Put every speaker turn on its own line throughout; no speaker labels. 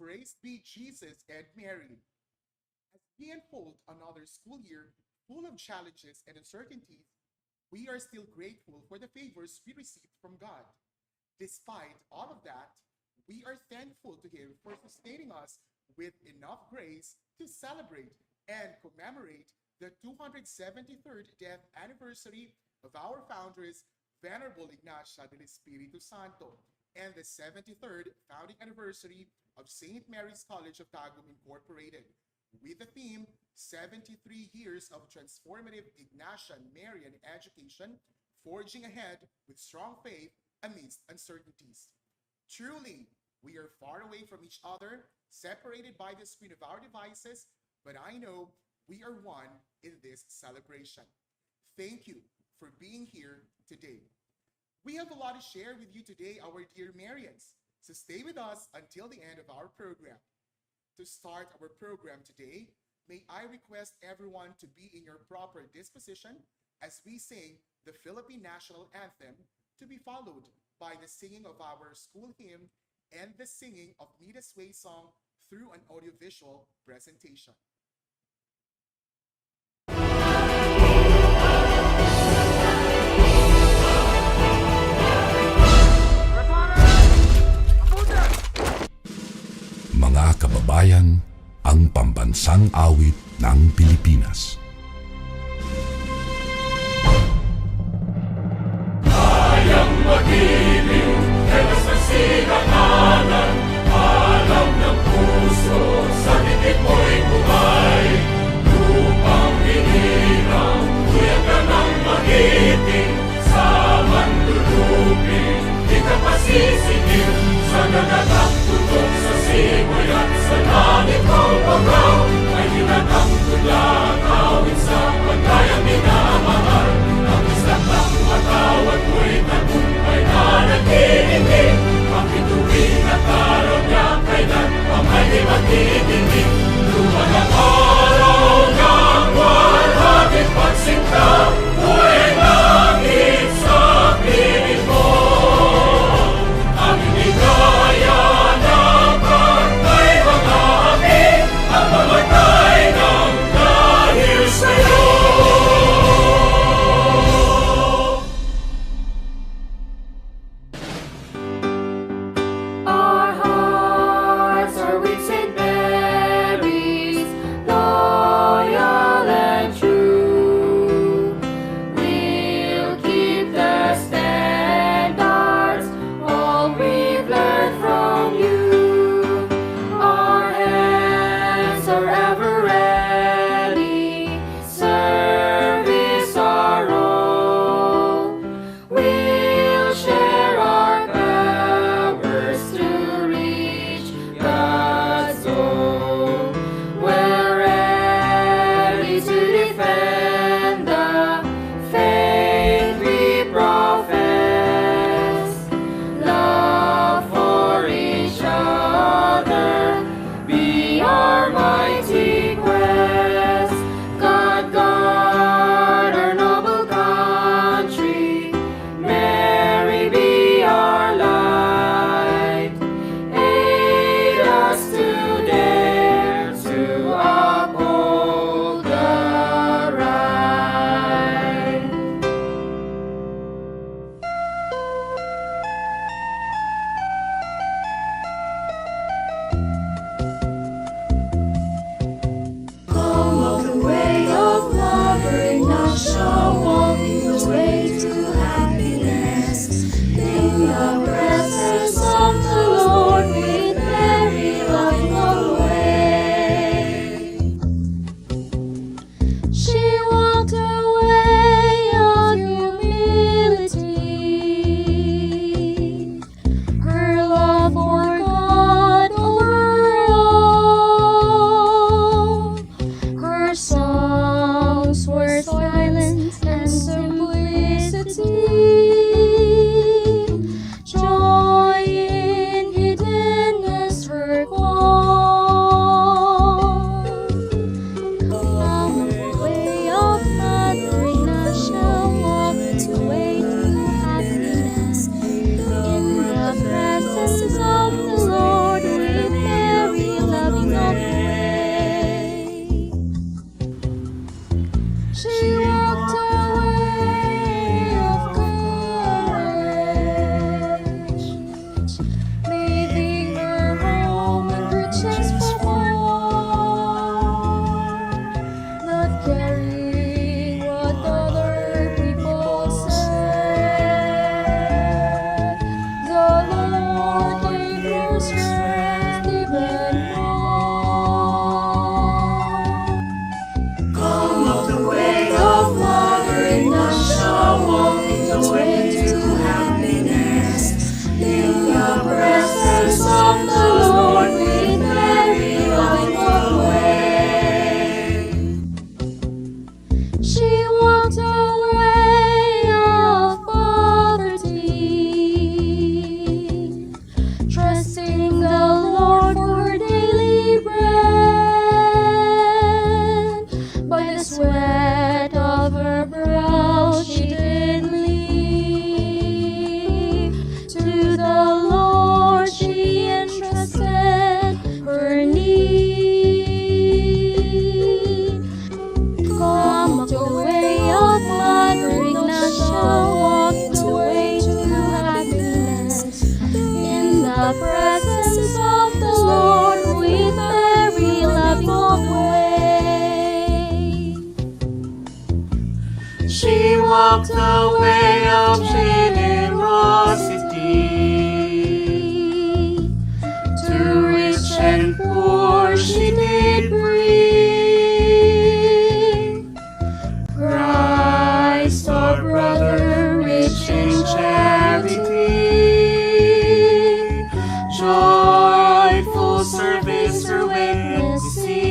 Praise be Jesus and Mary. As we unfold another school year full of challenges and uncertainties, we are still grateful for the favors we received from God. Despite all of that, we are thankful to Him for sustaining us with enough grace to celebrate and commemorate the 273rd death anniversary of our foundress, Venerable Ignacia del Espiritu Santo, and the 73rd founding anniversary of St. Mary's College of Tagum Incorporated, with the theme 73 Years of Transformative Ignatian Marian Education, Forging Ahead with Strong Faith Amidst Uncertainties. Truly, we are far away from each other, separated by the screen of our devices, but I know we are one in this celebration. Thank you for being here today. We have a lot to share with you today, our dear Marians, so stay with us until the end of our program. To start our program today, may I request everyone to be in your proper disposition as we sing the Philippine National Anthem, to be followed by the singing of our school hymn and the singing of Midas Way song through an audiovisual presentation.
Mga kababayan, ang pambansang awit ng Pilipinas.
Kayang magiliw, telas ng silanganan, alam ng puso, sa titik mo'y buhay. Lupang hinirang, kuya ka ng magiting, sa manlulupin, di ka pasisigil, sa nagagang tutok sa simoy at sa langit mong pagaw, ay hinatang tulakaw, walk the way of generosity. To rich and poor she did bring Christ our brother, rich in charity. Joyful service her witnessing.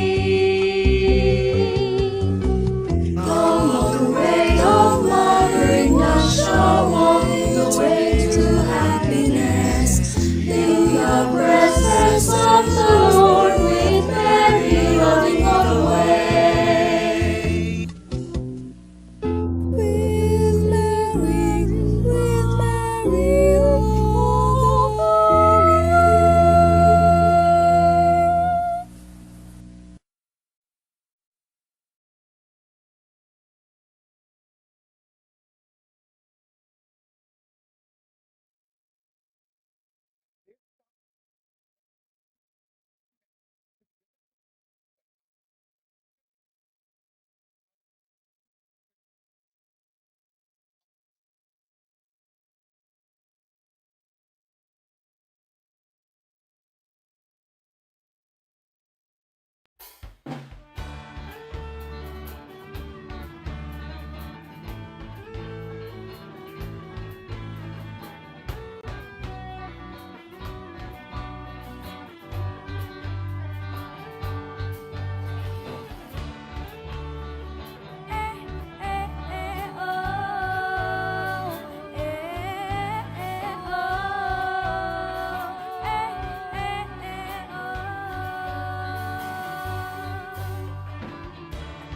Follow the way of Mother Ignacia, walking the way to happiness. In the presence of the Lord, with Mary loving all the way. With Mary, all the way.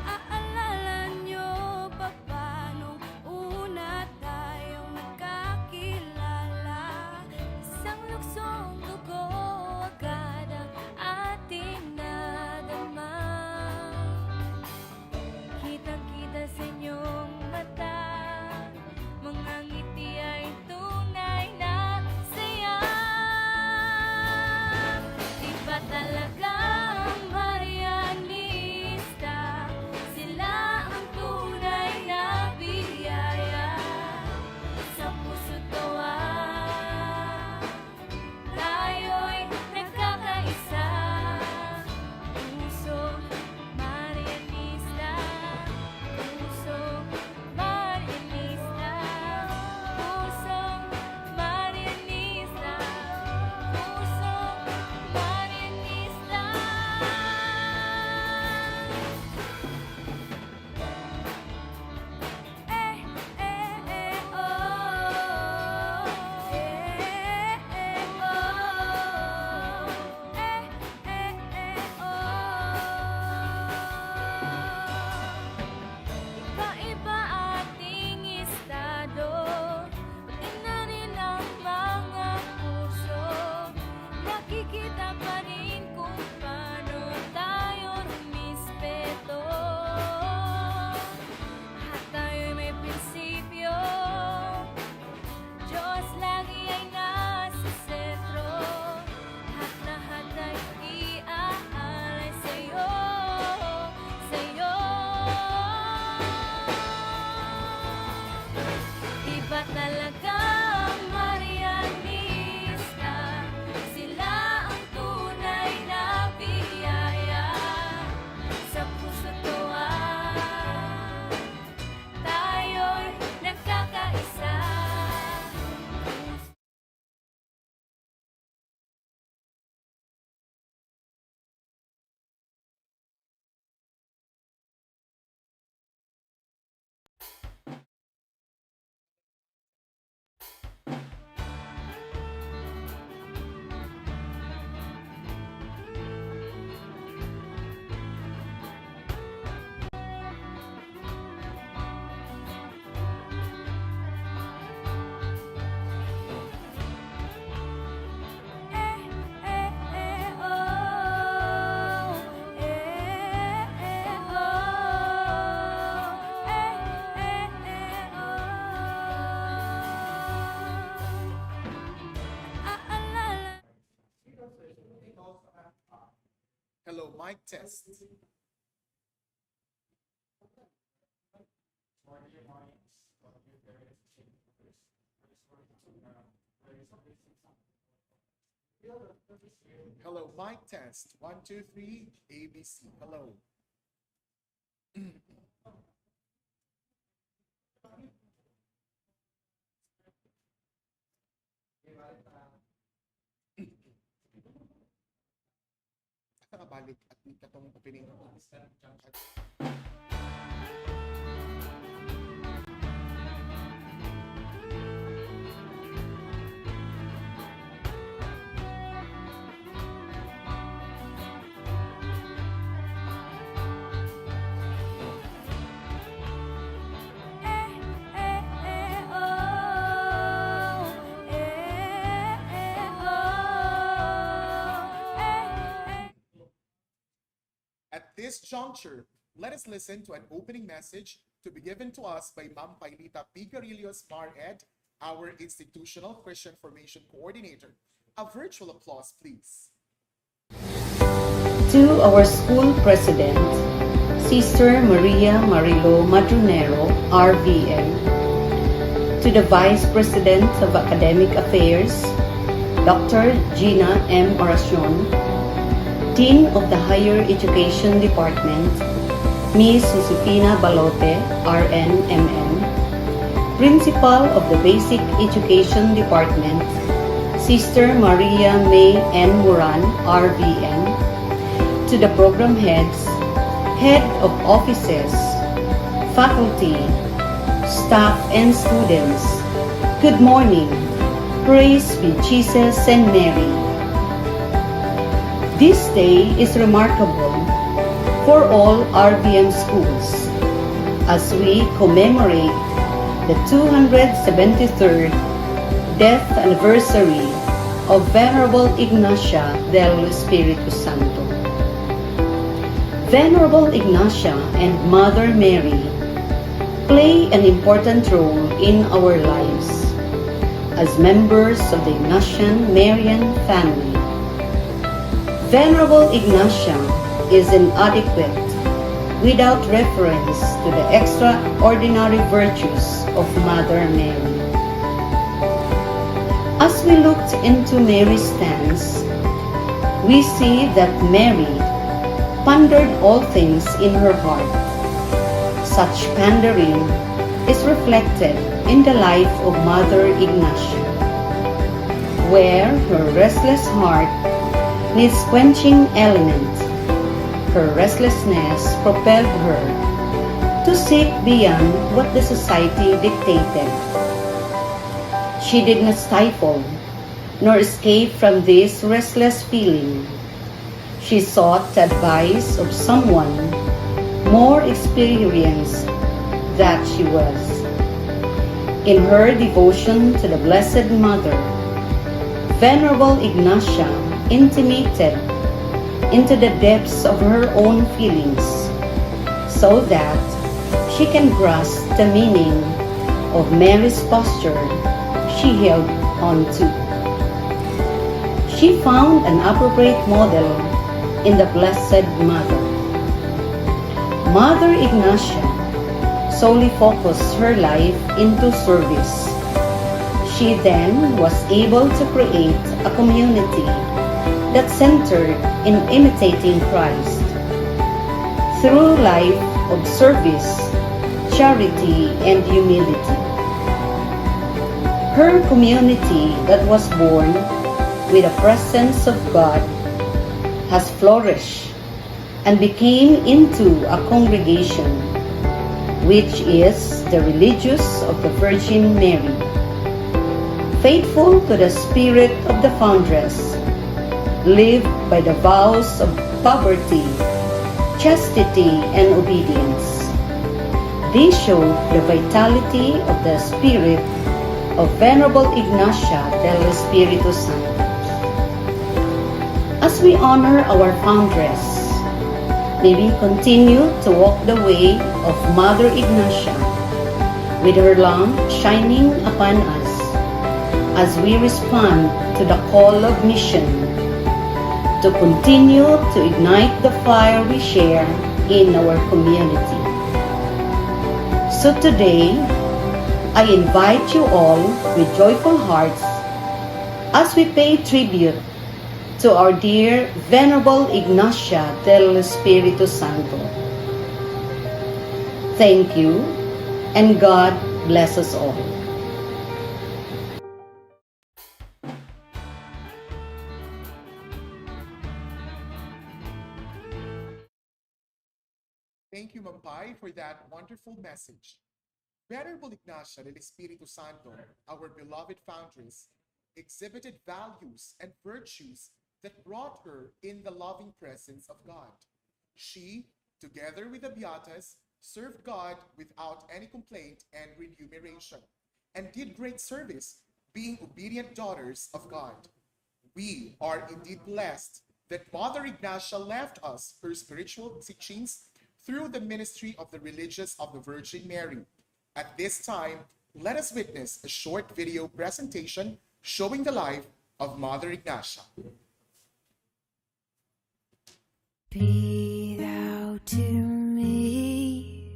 Aalala nyo pa ba nung una tayong nagkakilala? Isang luksong dugo agad ang ating nadama. Kitang-kita sa inyong mata, mga ngiti ay tunay na saya. Iba talaga ang Marianista, sila ang tunay na biyaya. Sa puso't tawa, tayo'y nagkakaisa. Puso Marianista, puso Marianista, puso Marianista, puso Marianista. Iba-iba ating estado, pati na rin ang mga puso. Nakikita pa rin kung paano tayo rumispeto. Lahat tayo'y may prinsipyo, Diyos lagi ay nasa sentro. Lahat ay iaalay sa'yo, sa'yo. Iba talaga ang Marianista, sila ang tunay na biyaya. Sa puso't tawa, tayo'y nagkakaisa.
Hello, mic test. Hello, mic test. 1, 2, 3, ABC. Hello. Asa ka balik at katong opening. At this juncture, let us listen to an opening message to be given to us by Ma'am Pailita Picarillos Mar-Ed, our Institutional Christian Formation Coordinator. A virtual applause, please.
To our school president, Sister Maria Marilo Madronero, RVM. To the Vice President of Academic Affairs, Dr. Gina M. Oracion. Dean of the Higher Education Department, Ms. Josefina Balote, RNMN. Principal of the Basic Education Department, Sister Maria May N. Moran, RVN. To the program heads, head of offices, faculty, staff, and students, good morning. Praise be Jesus and Mary. This day is remarkable for all RVM schools as we commemorate the 273rd death anniversary of Venerable Ignacia del Espiritu Santo. Venerable Ignacia and Mother Mary play an important role in our lives as members of the Ignatian Marian family. Venerable Ignacia is inadequate without reference to the extraordinary virtues of Mother Mary. As we looked into Mary's stance, we see that Mary pondered all things in her heart. Such pondering is reflected in the life of Mother Ignacia, where her restless heart needs quenching element. Her restlessness propelled her to seek beyond what the society dictated. She did not stifle nor escape from this restless feeling. She sought the advice of someone more experienced than she was. In her devotion to the Blessed Mother, Venerable Ignacia intimated into the depths of her own feelings so that she can grasp the meaning of Mary's posture she held on to. She found an appropriate model in the Blessed Mother. Mother Ignacia solely focused her life into service. She then was able to create a community that centered in imitating Christ. Through life of service, charity, and humility. Her community that was born with the presence of God has flourished and became into a congregation, which is the religious of the Virgin Mary. Faithful to the spirit of the foundress, live by the vows of poverty, chastity, and obedience. They show the vitality of the spirit of Venerable Ignacia del Espiritu Santo. As we honor our foundress, may we continue to walk the way of Mother Ignacia with her lamp shining upon us as we respond to the call of mission to continue to ignite the fire we share in our community. So today, I invite you all with joyful hearts as we pay tribute to our dear Venerable Ignacia del Espiritu Santo. Thank you, and God bless us all.
Thank you, Mampai, for that wonderful message. Venerable Ignacia del Espiritu Santo, our beloved foundress, exhibited values and virtues that brought her in the loving presence of God. She, together with the Beatas, served God without any complaint and remuneration, and did great service, being obedient daughters of God. We are indeed blessed that Mother Ignacia left us her spiritual teachings through the ministry of the religious of the Virgin Mary. At this time, let us witness a short video presentation showing the life of Mother Ignacia.
Be thou to me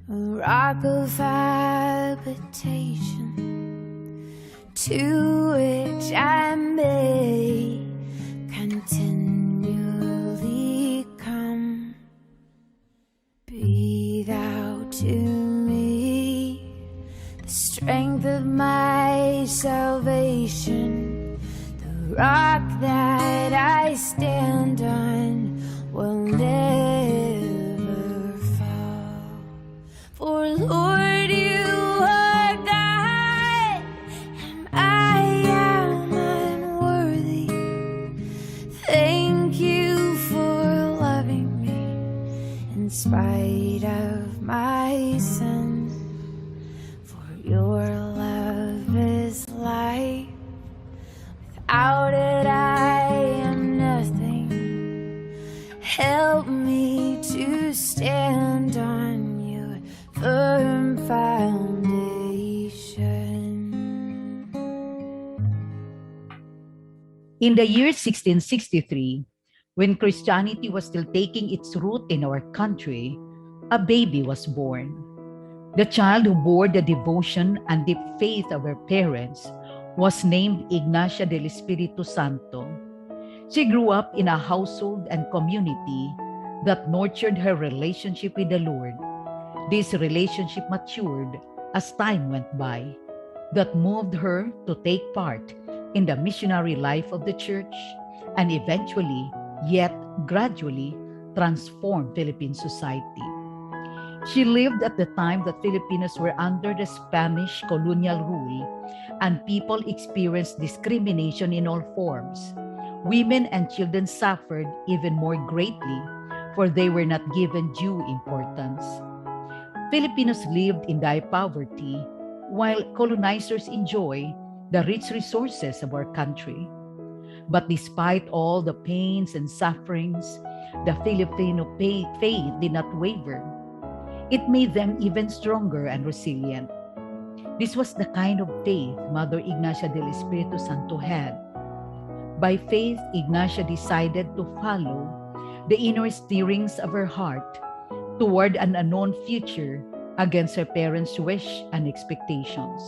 a rock of habitation, to which I may continually come. Be thou to me the strength of my salvation, the rock that I stand on will never fall. For Lord, you are God, and I am unworthy. Thank you for loving me in spite of my sin. For your love is life. Without it, I am nothing. Help me to stand on your firm foundation.
In the year 1663, when Christianity was still taking its root in our country, a baby was born. The child who bore the devotion and deep faith of her parents was named Ignacia del Espiritu Santo. She grew up in a household and community that nurtured her relationship with the Lord. This relationship matured as time went by, that moved her to take part in the missionary life of the church and eventually, yet gradually, transformed Philippine society. She lived at the time that Filipinos were under the Spanish colonial rule and people experienced discrimination in all forms. Women and children suffered even more greatly, for they were not given due importance. Filipinos lived in dire poverty, while colonizers enjoyed the rich resources of our country. But despite all the pains and sufferings, the Filipino faith did not waver. It made them even stronger and resilient. This was the kind of faith Mother Ignacia del Espiritu Santo had. By faith, Ignacia decided to follow the inner stirrings of her heart toward an unknown future against her parents' wish and expectations.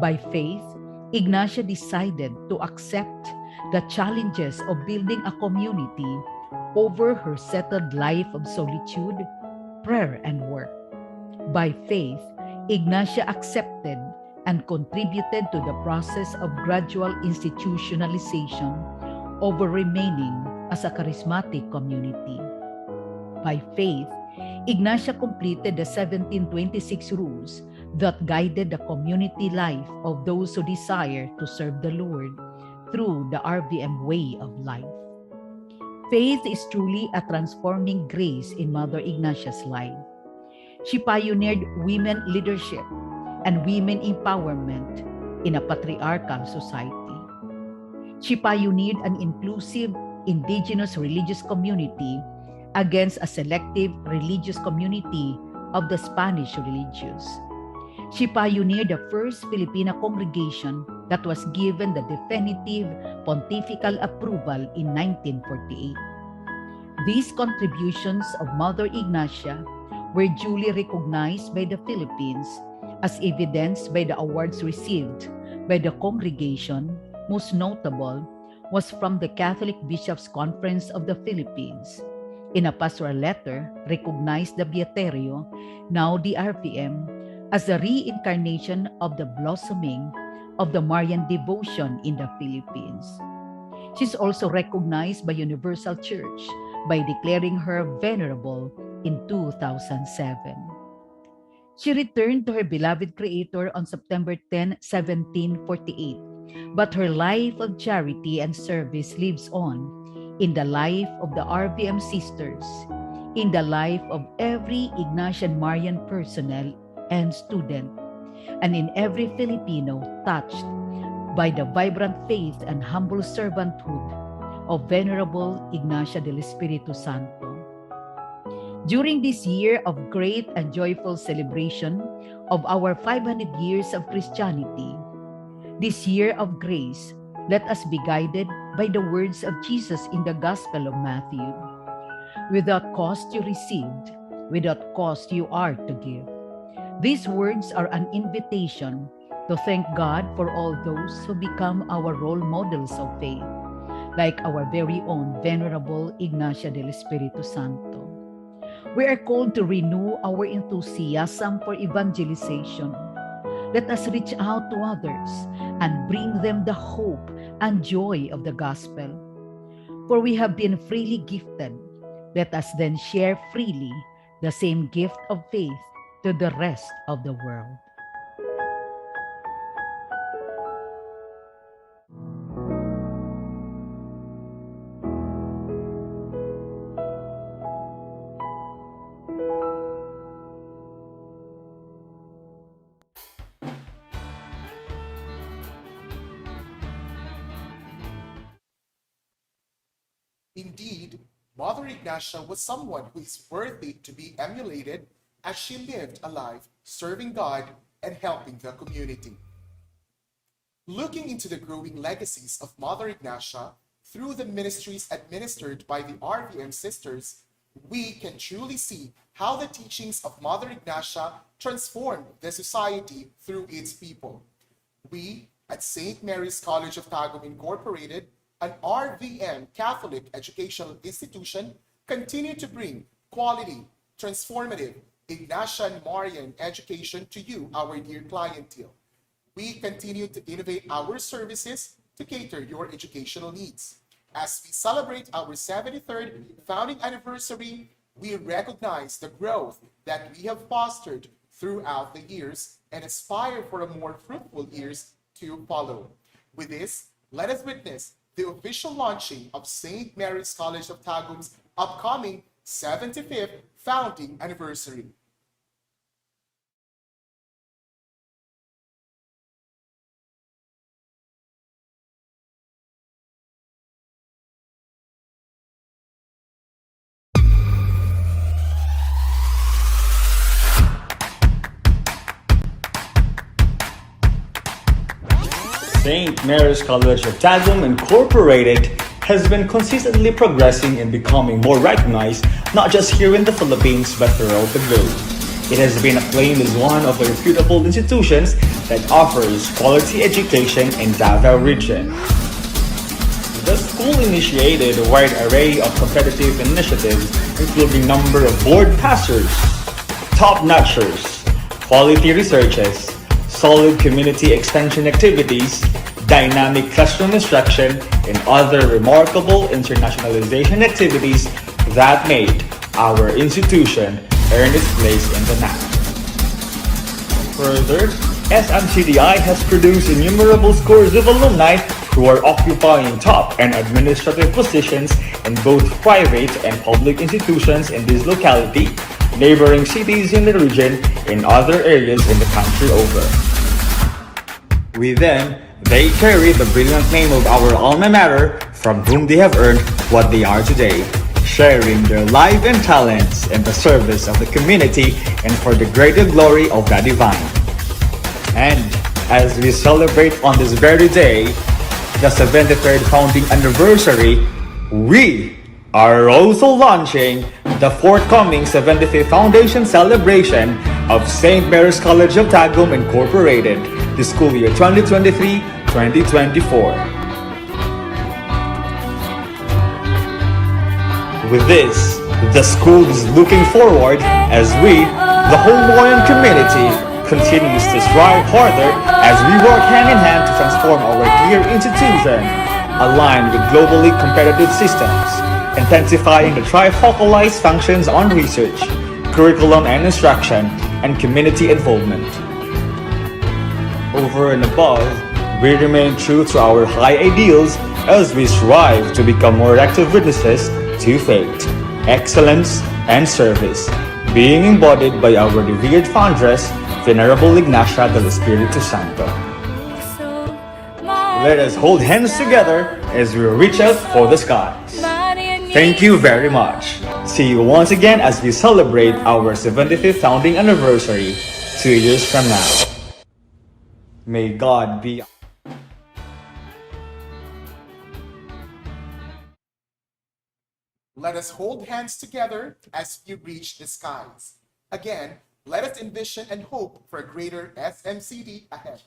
By faith, Ignacia decided to accept the challenges of building a community over her settled life of solitude, prayer, and work. By faith, Ignacia accepted and contributed to the process of gradual institutionalization over remaining as a charismatic community. By faith, Ignacia completed the 1726 rules that guided the community life of those who desire to serve the Lord through the RVM way of life. Faith is truly a transforming grace in Mother Ignacia's life. She pioneered women leadership and women empowerment in a patriarchal society. She pioneered an inclusive indigenous religious community against a selective religious community of the Spanish religious. She pioneered the first Filipina congregation that was given the definitive pontifical approval in 1948. These contributions of Mother Ignacia were duly recognized by the Philippines as evidenced by the awards received by the congregation Most notable was from the Catholic Bishops' Conference of the Philippines. In a pastoral letter, recognized the Beaterio, now the RPM, as the reincarnation of the blossoming of the Marian devotion in the Philippines. She is also recognized by Universal Church by declaring her Venerable in 2007. She returned to her beloved Creator on September 10, 1748, but her life of charity and service lives on in the life of the RVM sisters, in the life of every Ignatian Marian personnel and student, and in every Filipino touched by the vibrant faith and humble servanthood of Venerable Ignacia del Espiritu Santo. During this year of great and joyful celebration of our 500 years of Christianity, this year of grace, let us be guided by the words of Jesus in the Gospel of Matthew. Without cost you received, without cost you are to give. These words are an invitation to thank God for all those who become our role models of faith, like our very own Venerable Ignacia del Espiritu Santo. We are called to renew our enthusiasm for evangelization. Let us reach out to others and bring them the hope and joy of the gospel. For we have been freely gifted. Let us then share freely the same gift of faith to the rest of the world.
Indeed, Mother Ignacia was someone who is worthy to be emulated as she lived a life serving God and helping the community. Looking into the growing legacies of Mother Ignacia through the ministries administered by the RVM sisters, we can truly see how the teachings of Mother Ignacia transformed the society through its people. We, at St. Mary's College of Tagum Incorporated, an RVM Catholic educational institution, continue to bring quality, transformative, Ignatian Marian education to you, our dear clientele. We continue to innovate our services to cater your educational needs. As we celebrate our 73rd founding anniversary, we recognize the growth that we have fostered throughout the years and aspire for a more fruitful years to follow. With this, let us witness the official launching of St. Mary's College of Tagum's upcoming 75th founding anniversary.
St. Mary's College of Tagum Incorporated has been consistently progressing and becoming more recognized not just here in the Philippines but throughout the globe. It has been acclaimed as one of the reputable institutions that offers quality education in Davao region. The school initiated a wide array of competitive initiatives, including number of board passers, top-notchers, quality researches, solid community extension activities, dynamic classroom instruction, and other remarkable internationalization activities that made our institution earn its place in the map. Further, SMCDI has produced innumerable scores of alumni who are occupying top and administrative positions in both private and public institutions in this locality, neighboring cities in the region, and other areas in the country over. With them, they carry the brilliant name of our alma mater, from whom they have earned what they are today, sharing their life and talents in the service of the community and for the greater glory of the divine. And as we celebrate on this very day, the 73rd founding anniversary, we are also launching the forthcoming 75th Foundation celebration of St. Mary's College of Tagum Incorporated, the school year 2023-2024. With this, the school is looking forward as we, the whole Moyan community, continues to strive harder as we work hand in hand to transform our dear institution, aligned with globally competitive systems, intensifying the trifocalized functions on research, curriculum and instruction, and community involvement. Over and above, we remain true to our high ideals as we strive to become more active witnesses to faith, excellence, and service, being embodied by our revered foundress, Venerable Ignacia del Espiritu Santo. Let us hold hands together as we reach out for the skies. Thank you very much. See you once again as we celebrate our 75th founding anniversary 2 years from now. May God be.
Let us hold hands together as we reach the skies. Again, let us envision and hope for a greater SMCD ahead.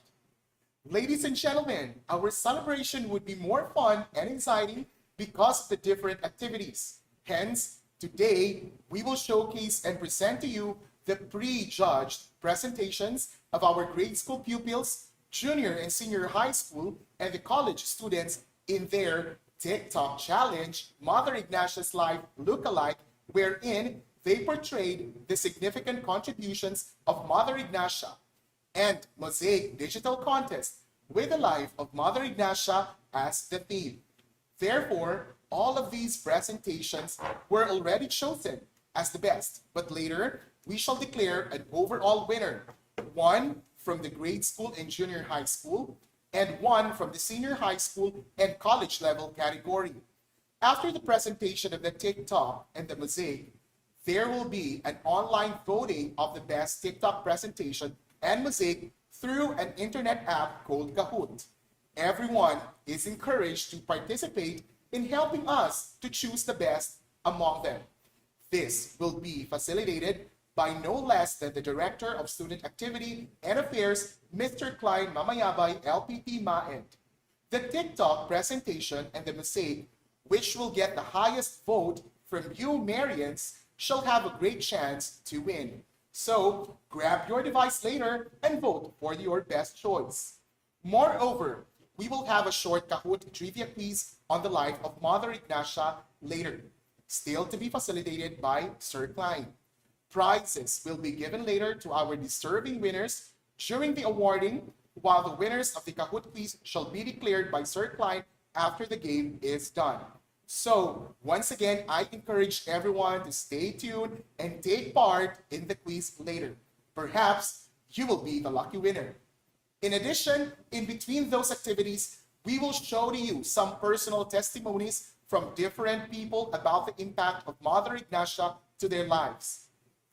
Ladies and gentlemen, our celebration would be more fun and exciting because of the different activities. Hence, today, we will showcase and present to you the pre-judged presentations of our grade school pupils, junior and senior high school, and the college students in their TikTok challenge, Mother Ignacia's Life Lookalike, wherein they portrayed the significant contributions of Mother Ignacia, and Mosaic Digital Contest with the life of Mother Ignacia as the theme. Therefore, all of these presentations were already chosen as the best, but later we shall declare an overall winner, one from the grade school and junior high school, and one from the senior high school and college level category. After the presentation of the TikTok and the Mosaic, there will be an online voting of the best TikTok presentation and Mosaic through an internet app called Kahoot. Everyone is encouraged to participate in helping us to choose the best among them. This will be facilitated by no less than the Director of Student Activity and Affairs, Mr. Klein Mamayabay, LPT Maend. The TikTok presentation and the Mosaic, which will get the highest vote from you Marians, shall have a great chance to win. So, grab your device later and vote for your best choice. Moreover, we will have a short Kahoot trivia quiz on the life of Mother Ignacia later, still to be facilitated by Sir Klein. Prizes will be given later to our deserving winners during the awarding, while the winners of the Kahoot quiz shall be declared by Sir Klein after the game is done. So, once again, I encourage everyone to stay tuned and take part in the quiz later. Perhaps you will be the lucky winner. In addition, in between those activities, we will show to you some personal testimonies from different people about the impact of Mother Ignacia to their lives.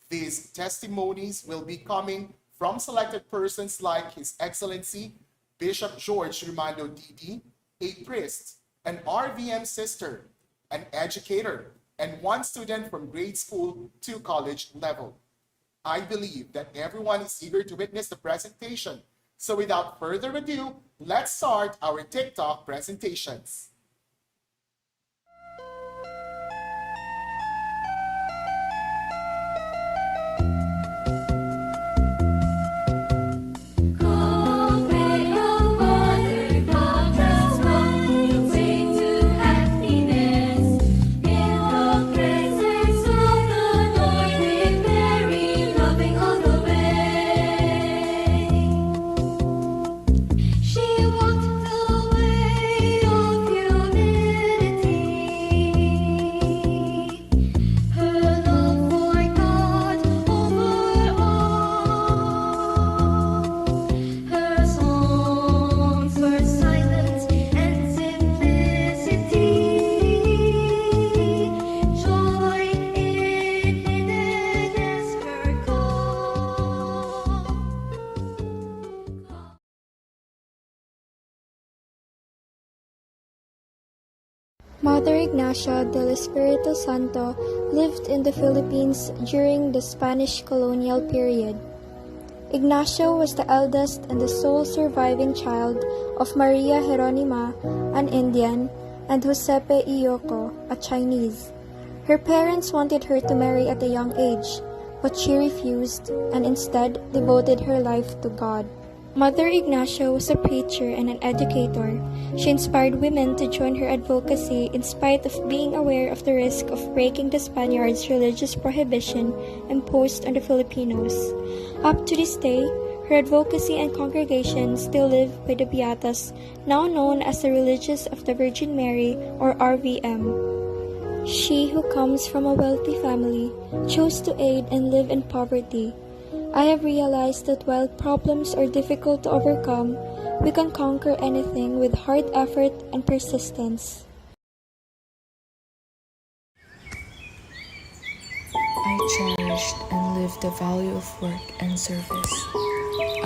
These testimonies will be coming from selected persons like His Excellency Bishop George Romando D.D., a priest, an RVM sister, an educator, and one student from grade school to college level. I believe that everyone is eager to witness the presentation. So without further ado, let's start our TikTok presentations.
Mother Ignacia del Espiritu Santo lived in the Philippines during the Spanish colonial period. Ignacia was the eldest and the sole surviving child of Maria Jeronima, an Indian, and Josepe Iyoko, a Chinese. Her parents wanted her to marry at a young age, but she refused and instead devoted her life to God. Mother Ignacia was a preacher and an educator. She inspired women to join her advocacy in spite of being aware of the risk of breaking the Spaniards' religious prohibition imposed on the Filipinos. Up to this day, her advocacy and congregation still live with the Beatas, now known as the Religious of the Virgin Mary or RVM. She who comes from a wealthy family chose to aid and live in poverty. I have realized that while problems are difficult to overcome, we can conquer anything with hard effort and persistence.
I cherished and lived the value of work and service.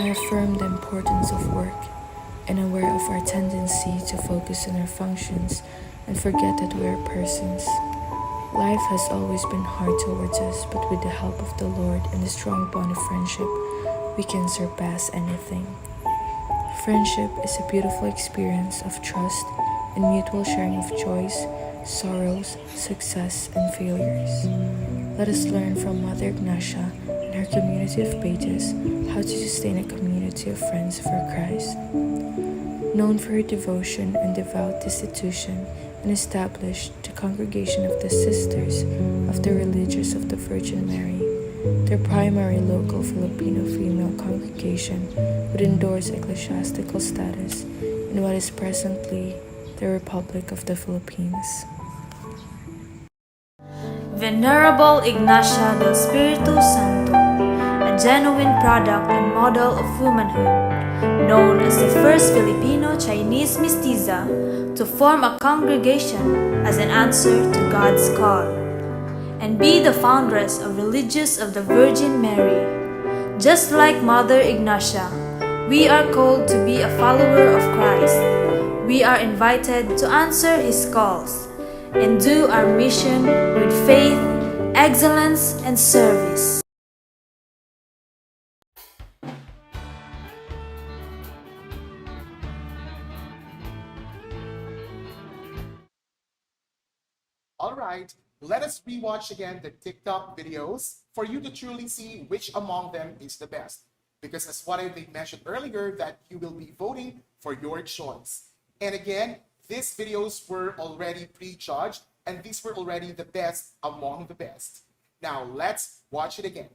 I affirmed the importance of work and aware of our tendency to focus on our functions and forget that we are persons. Life has always been hard towards us, but with the help of the Lord and the strong bond of friendship, we can surpass anything. Friendship is a beautiful experience of trust and mutual sharing of joys, sorrows, success, and failures. Let us learn from Mother Ignacia and her community of Beatas how to sustain a community of friends for Christ. Known for her devotion and devout destitution, and established the Congregation of the Sisters of the Religious of the Virgin Mary, their primary local Filipino female congregation would endorse ecclesiastical status in what is presently the Republic of the Philippines.
Venerable Ignacia del Espiritu Santo, a genuine product and model of womanhood, known as the first Filipino-Chinese mestiza to form a congregation as an answer to God's call, and be the foundress of Religious of the Virgin Mary. Just like Mother Ignacia, we are called to be a follower of Christ. We are invited to answer His calls and do our mission with faith, excellence, and service.
All right, let us rewatch again the TikTok videos for you to truly see which among them is the best. Because as what I mentioned earlier, that you will be voting for your choice. And again, these videos were already prejudged and these were already the best among the best. Now let's watch it again.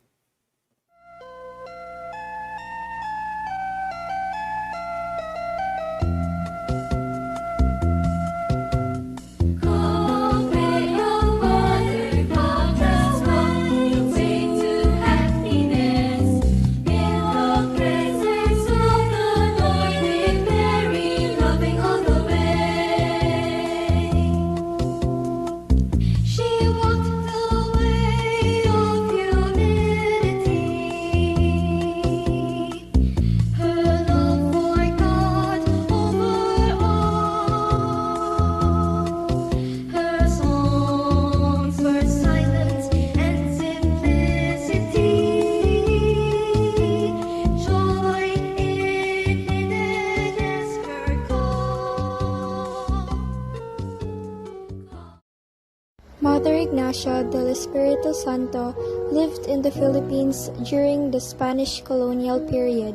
Mother Ignacia del Espiritu Santo lived in the Philippines during the Spanish colonial period.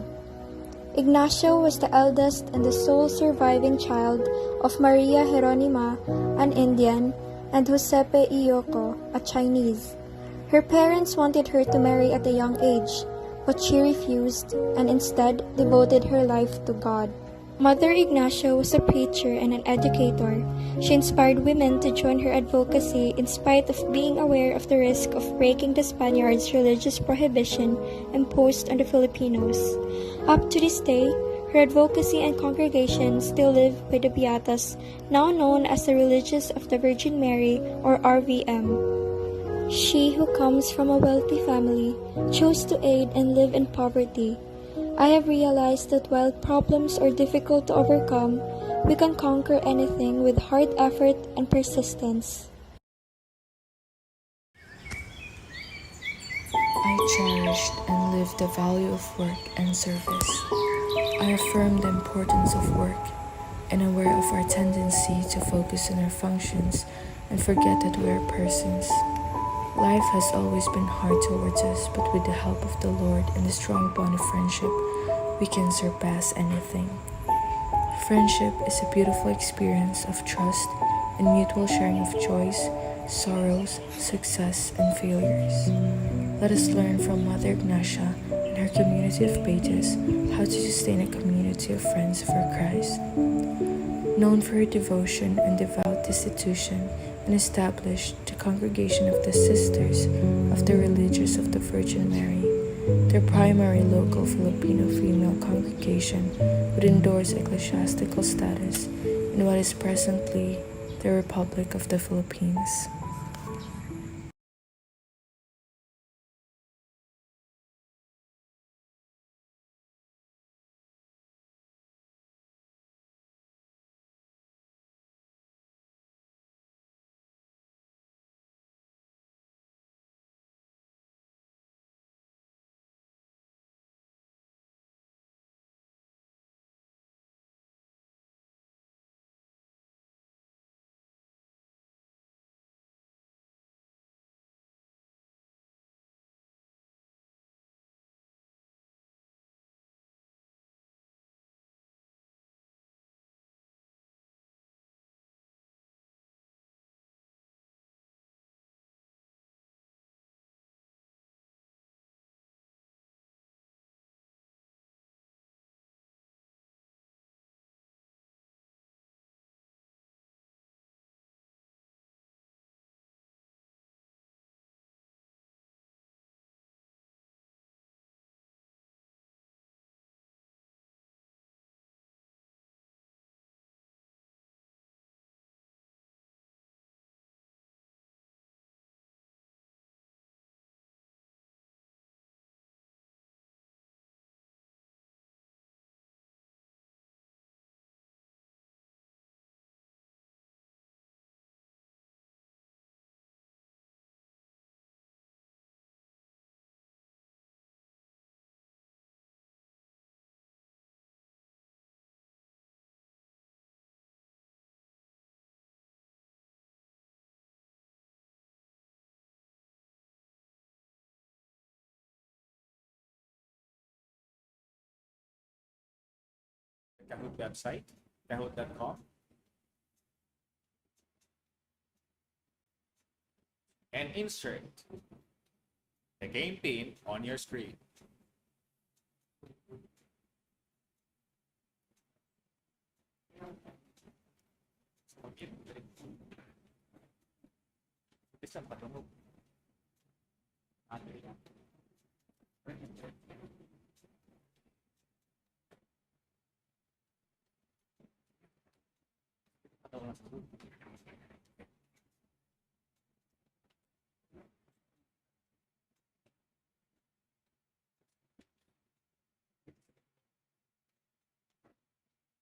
Ignacia was the eldest and the sole surviving child of Maria Jeronima, an Indian, and Josepe Iyoko, a Chinese. Her parents wanted her to marry at a young age, but she refused and instead devoted her life to God. Mother Ignacia was a preacher and an educator. She inspired women to join her advocacy in spite of being aware of the risk of breaking the Spaniards' religious prohibition imposed on the Filipinos. Up to this day, her advocacy and congregation still live with the Beatas, now known as the Religious of the Virgin Mary or RVM. She who comes from a wealthy family chose to aid and live in poverty. I have realized that while problems are difficult to overcome, we can conquer anything with hard effort and persistence.
I cherished and lived the value of work and service. I affirmed the importance of work and aware of our tendency to focus on our functions and forget that we are persons. Life has always been hard towards us, but with the help of the Lord and the strong bond of friendship, we can surpass anything. Friendship is a beautiful experience of trust and mutual sharing of joys, sorrows, success, and failures. Let us learn from Mother Ignacia and her community of pages how to sustain a community of friends for Christ. Known for her devotion and devout destitution, and established the Congregation of the Sisters of the Religious of the Virgin Mary, their primary local Filipino female congregation would endorse ecclesiastical status in what is presently the Republic of the Philippines.
Kahoot website, kahoot.com, and insert the game pin on your screen.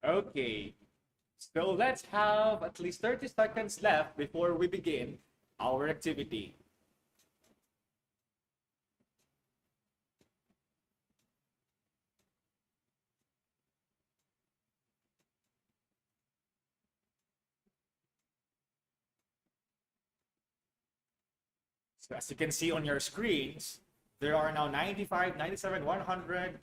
Okay, so let's have at least 30 seconds left before we begin our activity. So as you can see on your screens, there are now 95, 97, 100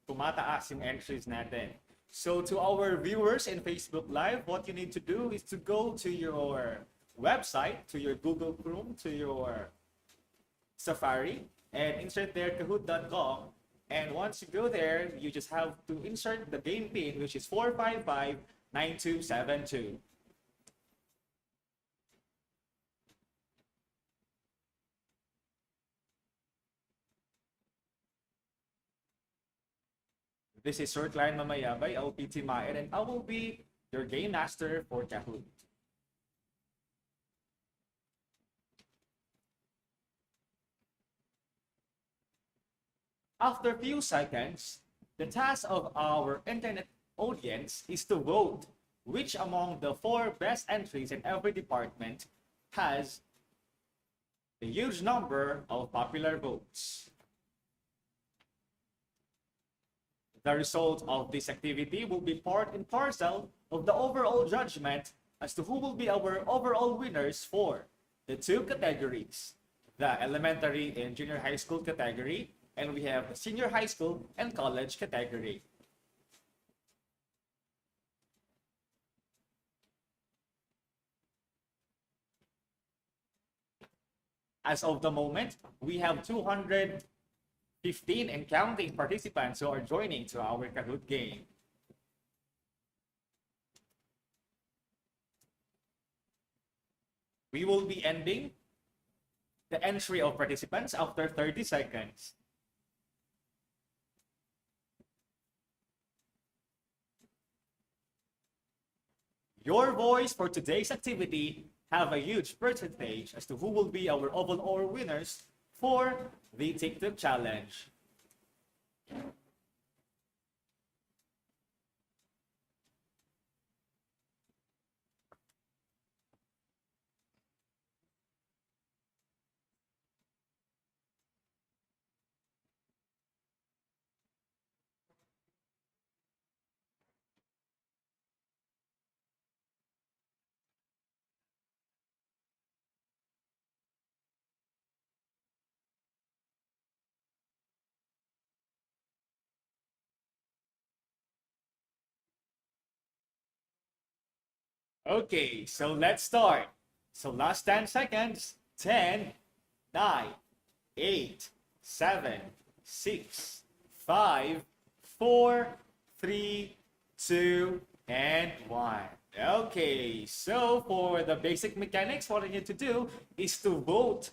tumataas yung entries natin. So to our viewers in Facebook Live, what you need to do is to go to your website, to your Google Chrome, to your Safari, and insert there kahoot.com. And once you go there, you just have to insert the game pin, which is 4559272. This is Shortline Mamaya by LPT Mayan, and I will be your game master for Kahoot. After a few seconds, the task of our internet audience is to vote which among the 4 best entries in every department has a huge number of popular votes. The result of this activity will be part and parcel of the overall judgment as to who will be our overall winners for the two categories, the elementary and junior high school category, and we have the senior high school and college category. As of the moment, we have 215 and counting participants who are joining to our Kahoot game. We will be ending the entry of participants after 30 seconds. Your voice for today's activity have a huge percentage as to who will be our overall winners for the TikTok challenge. Okay, so let's start. So last 10 seconds. 10, 9, 8, 7, 6, 5, 4, 3, 2, and 1. Okay, so for the basic mechanics, what I need to do is to vote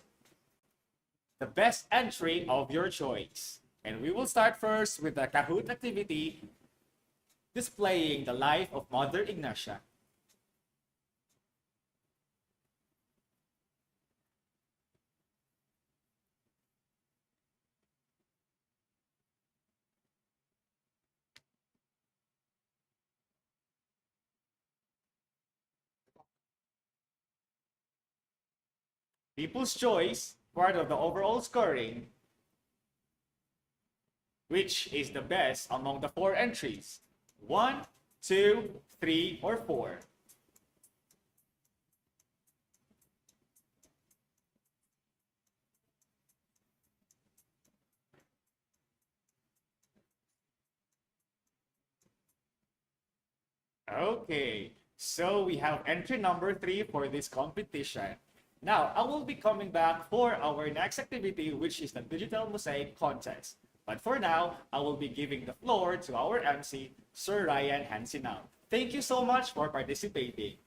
the best entry of your choice. And we will start first with the Kahoot activity, displaying the life of Mother Ignacia. People's choice, part of the overall scoring, which is the best among the 4 entries. 1, 2, 3, or 4. Okay, so we have entry number 3 for this competition. Now, I will be coming back for our next activity, which is the Digital Mosaic Contest. But for now, I will be giving the floor to our MC, Sir Ryan Hansinao. Thank you so much for participating.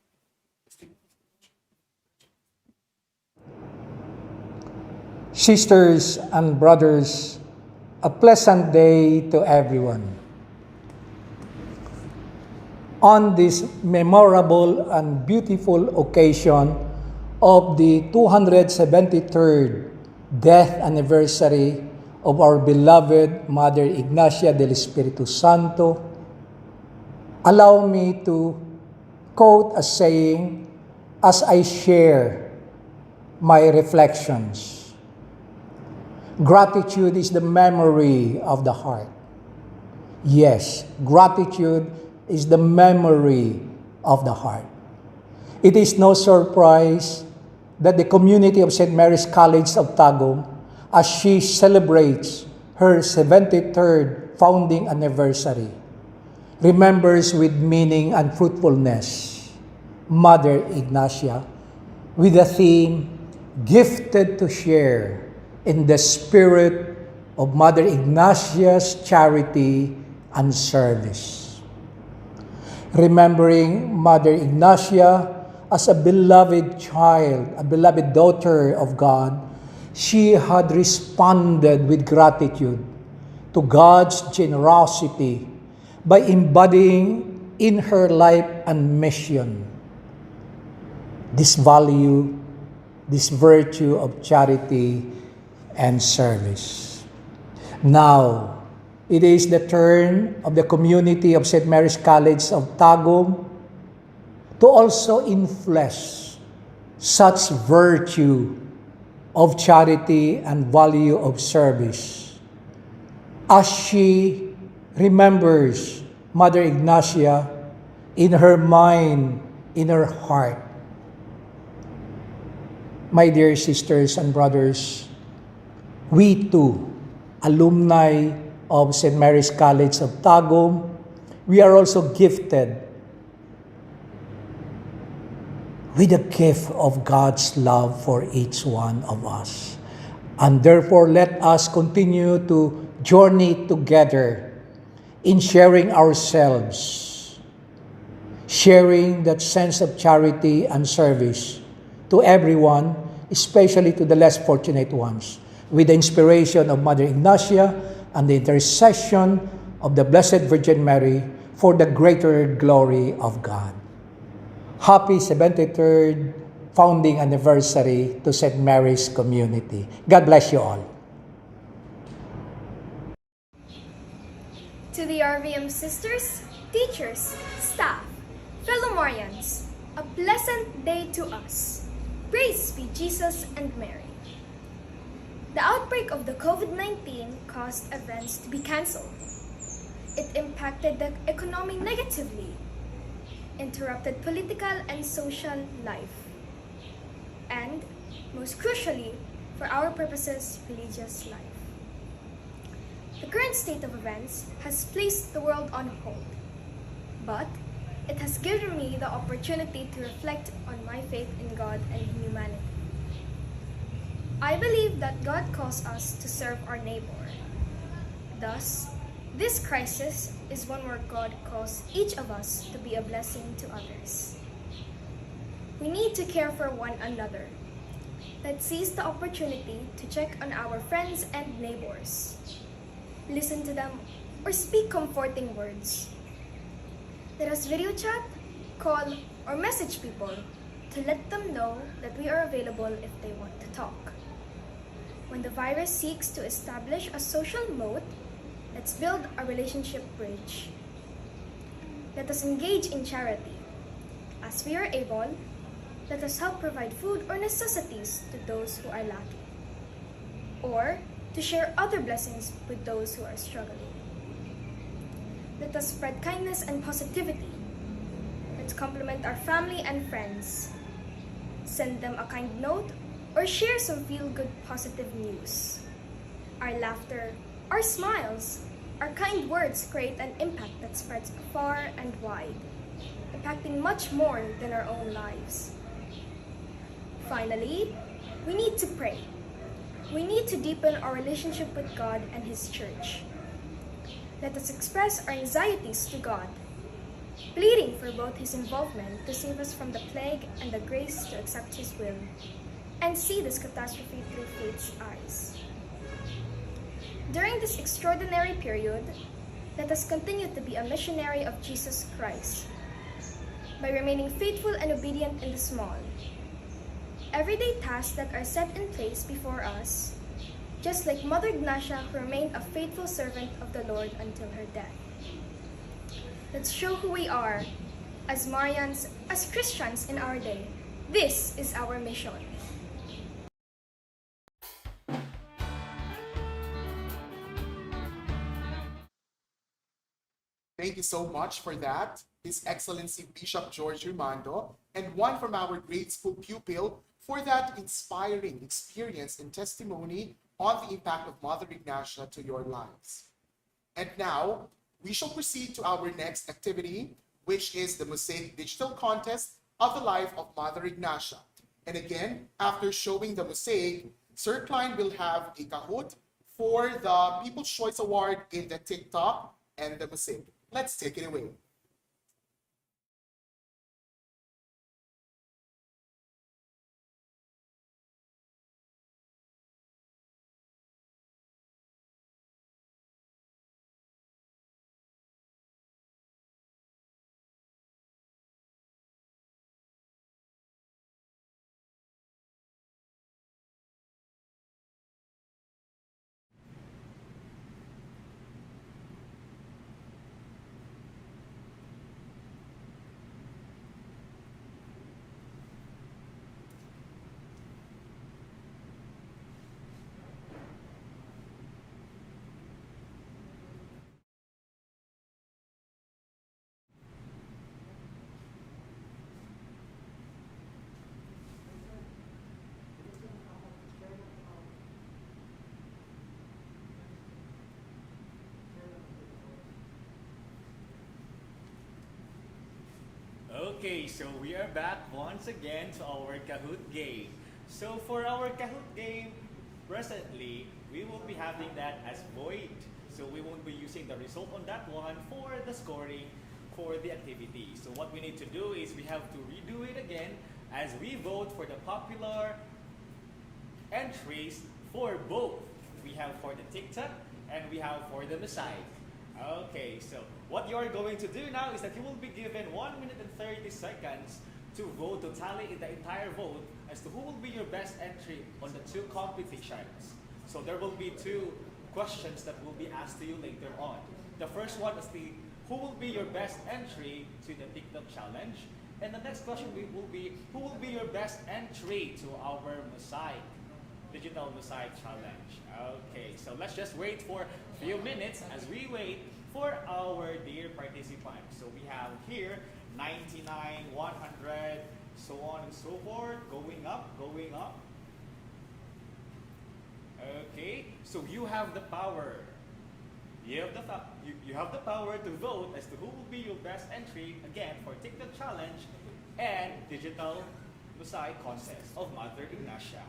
Sisters and brothers, a pleasant day to everyone. On this memorable and beautiful occasion of the 273rd death anniversary of our beloved Mother Ignacia del Espiritu Santo, allow me to quote a saying as I share my reflections. Gratitude is the memory of the heart. Yes, gratitude is the memory of the heart. It is no surprise that the community of St. Mary's College of Tagum, as she celebrates her 73rd founding anniversary, remembers with meaning and fruitfulness Mother Ignacia with the theme, Gifted to Share in the Spirit of Mother Ignacia's Charity and Service. Remembering Mother Ignacia as a beloved child, a beloved daughter of God, she had responded with gratitude to God's generosity by embodying in her life and mission this value, this virtue of charity and service. Now, it is the turn of the community of St. Mary's College of Tagum to also inflesh such virtue of charity and value of service. As she remembers Mother Ignacia in her mind in her heart. My dear sisters and brothers, we too, alumni of St. Mary's College of Tagum, we are also gifted with the gift of God's love for each one of us. And therefore, let us continue to journey together in sharing ourselves, sharing that sense of charity and service to everyone, especially to the less fortunate ones, with the inspiration of Mother Ignacia and the intercession of the Blessed Virgin Mary for the greater glory of God. Happy 73rd founding anniversary to St. Mary's community. God bless you all.
To the RVM sisters, teachers, staff, fellow Marians, a pleasant day to us. Praise be Jesus and Mary. The outbreak of the COVID-19 caused events to be cancelled. It impacted the economy negatively, interrupted political and social life, and, most crucially, for our purposes, religious life. The current state of events has placed the world on hold, but it has given me the opportunity to reflect on my faith in God and humanity. I believe that God calls us to serve our neighbor. Thus, this crisis is one where God calls each of us to be a blessing to others. We need to care for one another. Let's seize the opportunity to check on our friends and neighbors. Listen to them or speak comforting words. Let us video chat, call, or message people to let them know that we are available if they want to talk. When the virus seeks to establish a social moat, let's build a relationship bridge. Let us engage in charity. As we are able, let us help provide food or necessities to those who are lacking, or to share other blessings with those who are struggling. Let us spread kindness and positivity. Let's compliment our family and friends. Send them a kind note or share some feel-good positive news. Our laughter, our smiles, our kind words create an impact that spreads far and wide, impacting much more than our own lives. Finally, we need to pray. We need to deepen our relationship with God and His Church. Let us express our anxieties to God, pleading for both His involvement to save us from the plague and the grace to accept His will, and see this catastrophe through faith's eyes. During this extraordinary period, let us continue to be a missionary of Jesus Christ by remaining faithful and obedient in the small, everyday tasks that are set in place before us, just like Mother Ignacia, who remained a faithful servant of the Lord until her death. Let's show who we are as Marians, as Christians in our day. This is our mission.
Thank you so much for that, His Excellency Bishop George Rimando, and one from our grade school pupil for that inspiring experience and testimony on the impact of Mother Ignacia to your lives. And now, we shall proceed to our next activity, which is the Mosaic Digital Contest of the Life of Mother Ignacia. And again, after showing the mosaic, Sir Klein will have a Kahoot for the People's Choice Award in the TikTok and the mosaic. Let's take it away.
Okay, so we are back once again to our Kahoot game. So for our Kahoot game, presently, we will be having that as void. So we won't be using the result on that one for the scoring for the activity. So what we need to do is we have to redo it again as we vote for the popular entries for both. We have for the TikTok and we have for the Messiah. Okay, so what you are going to do now is that you will be given 1 minute and 30 seconds to vote, to tally in the entire vote as to who will be your best entry on the two competitions. So there will be two questions that will be asked to you later on. The first one is who will be your best entry to the TikTok challenge? And the next question will be who will be your best entry to our Mosaic, Digital Mosaic Challenge. Okay, so let's just wait for a few minutes as we wait for our dear participants. So we have here 99, 100, so on and so forth, going up, going up. Okay, so you have the power. You have the power to vote as to who will be your best entry, again, for TikTok Challenge and Digital Mosaic Contest of Mother Ignacia.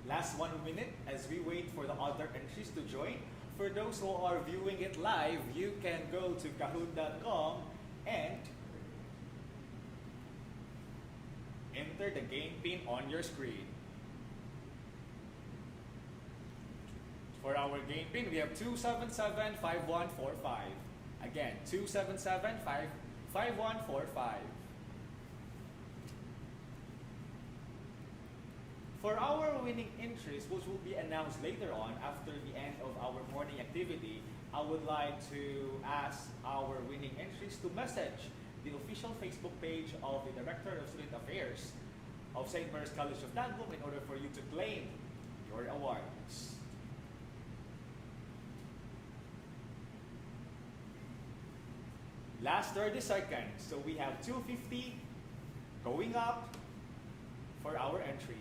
Last 1 minute as we wait for the other entries to join. For those who are viewing it live, you can go to kahoot.com and enter the game pin on your screen. For our game pin, we have 277-5145. Again, 277-5145. For our winning entries, which will be announced later on after the end of our morning activity, I would like to ask our winning entries to message the official Facebook page of the Director of Student Affairs of St. Mary's College of Tagum in order for you to claim your awards. Last 30 seconds. So we have 250 going up for our entries.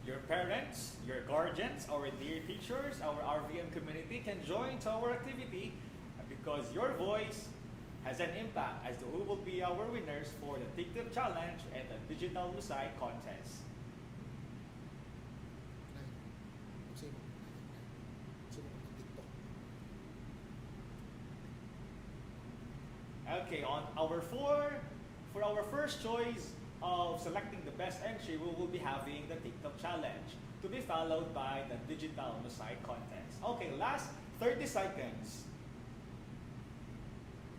Your parents, your guardians, our dear teachers, our RVM community can join to our activity because your voice has an impact as to who will be our winners for the TikTok Challenge and the Digital Mosaic Contest. Okay, on our for our first choice of selecting the best entry, we will be having the TikTok Challenge to be followed by the Digital Mosaic Contest. Okay, last 30 seconds.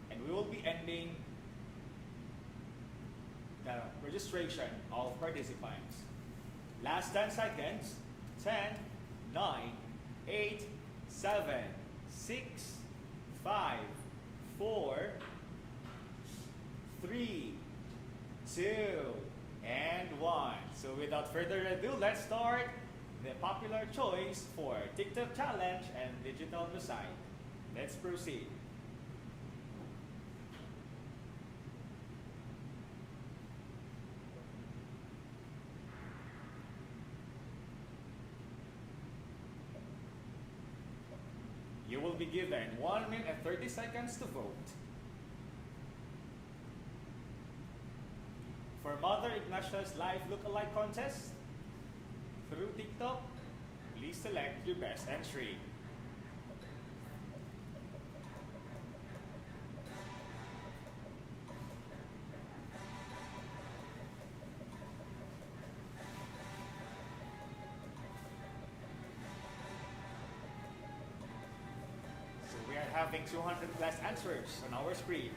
And we will be ending the registration of participants. Last 10 seconds. 10, 9, 8, 7, 6, 5, 4, 3, 2, and 1. So without further ado, let's start the popular choice for TikTok Challenge and Digital Mosaic. Let's proceed. You will be given 1 minute and 30 seconds to vote. For Mother Ignacia's live look-alike contest, through TikTok, please select your best entry. So we are having 200 plus answers on our screen.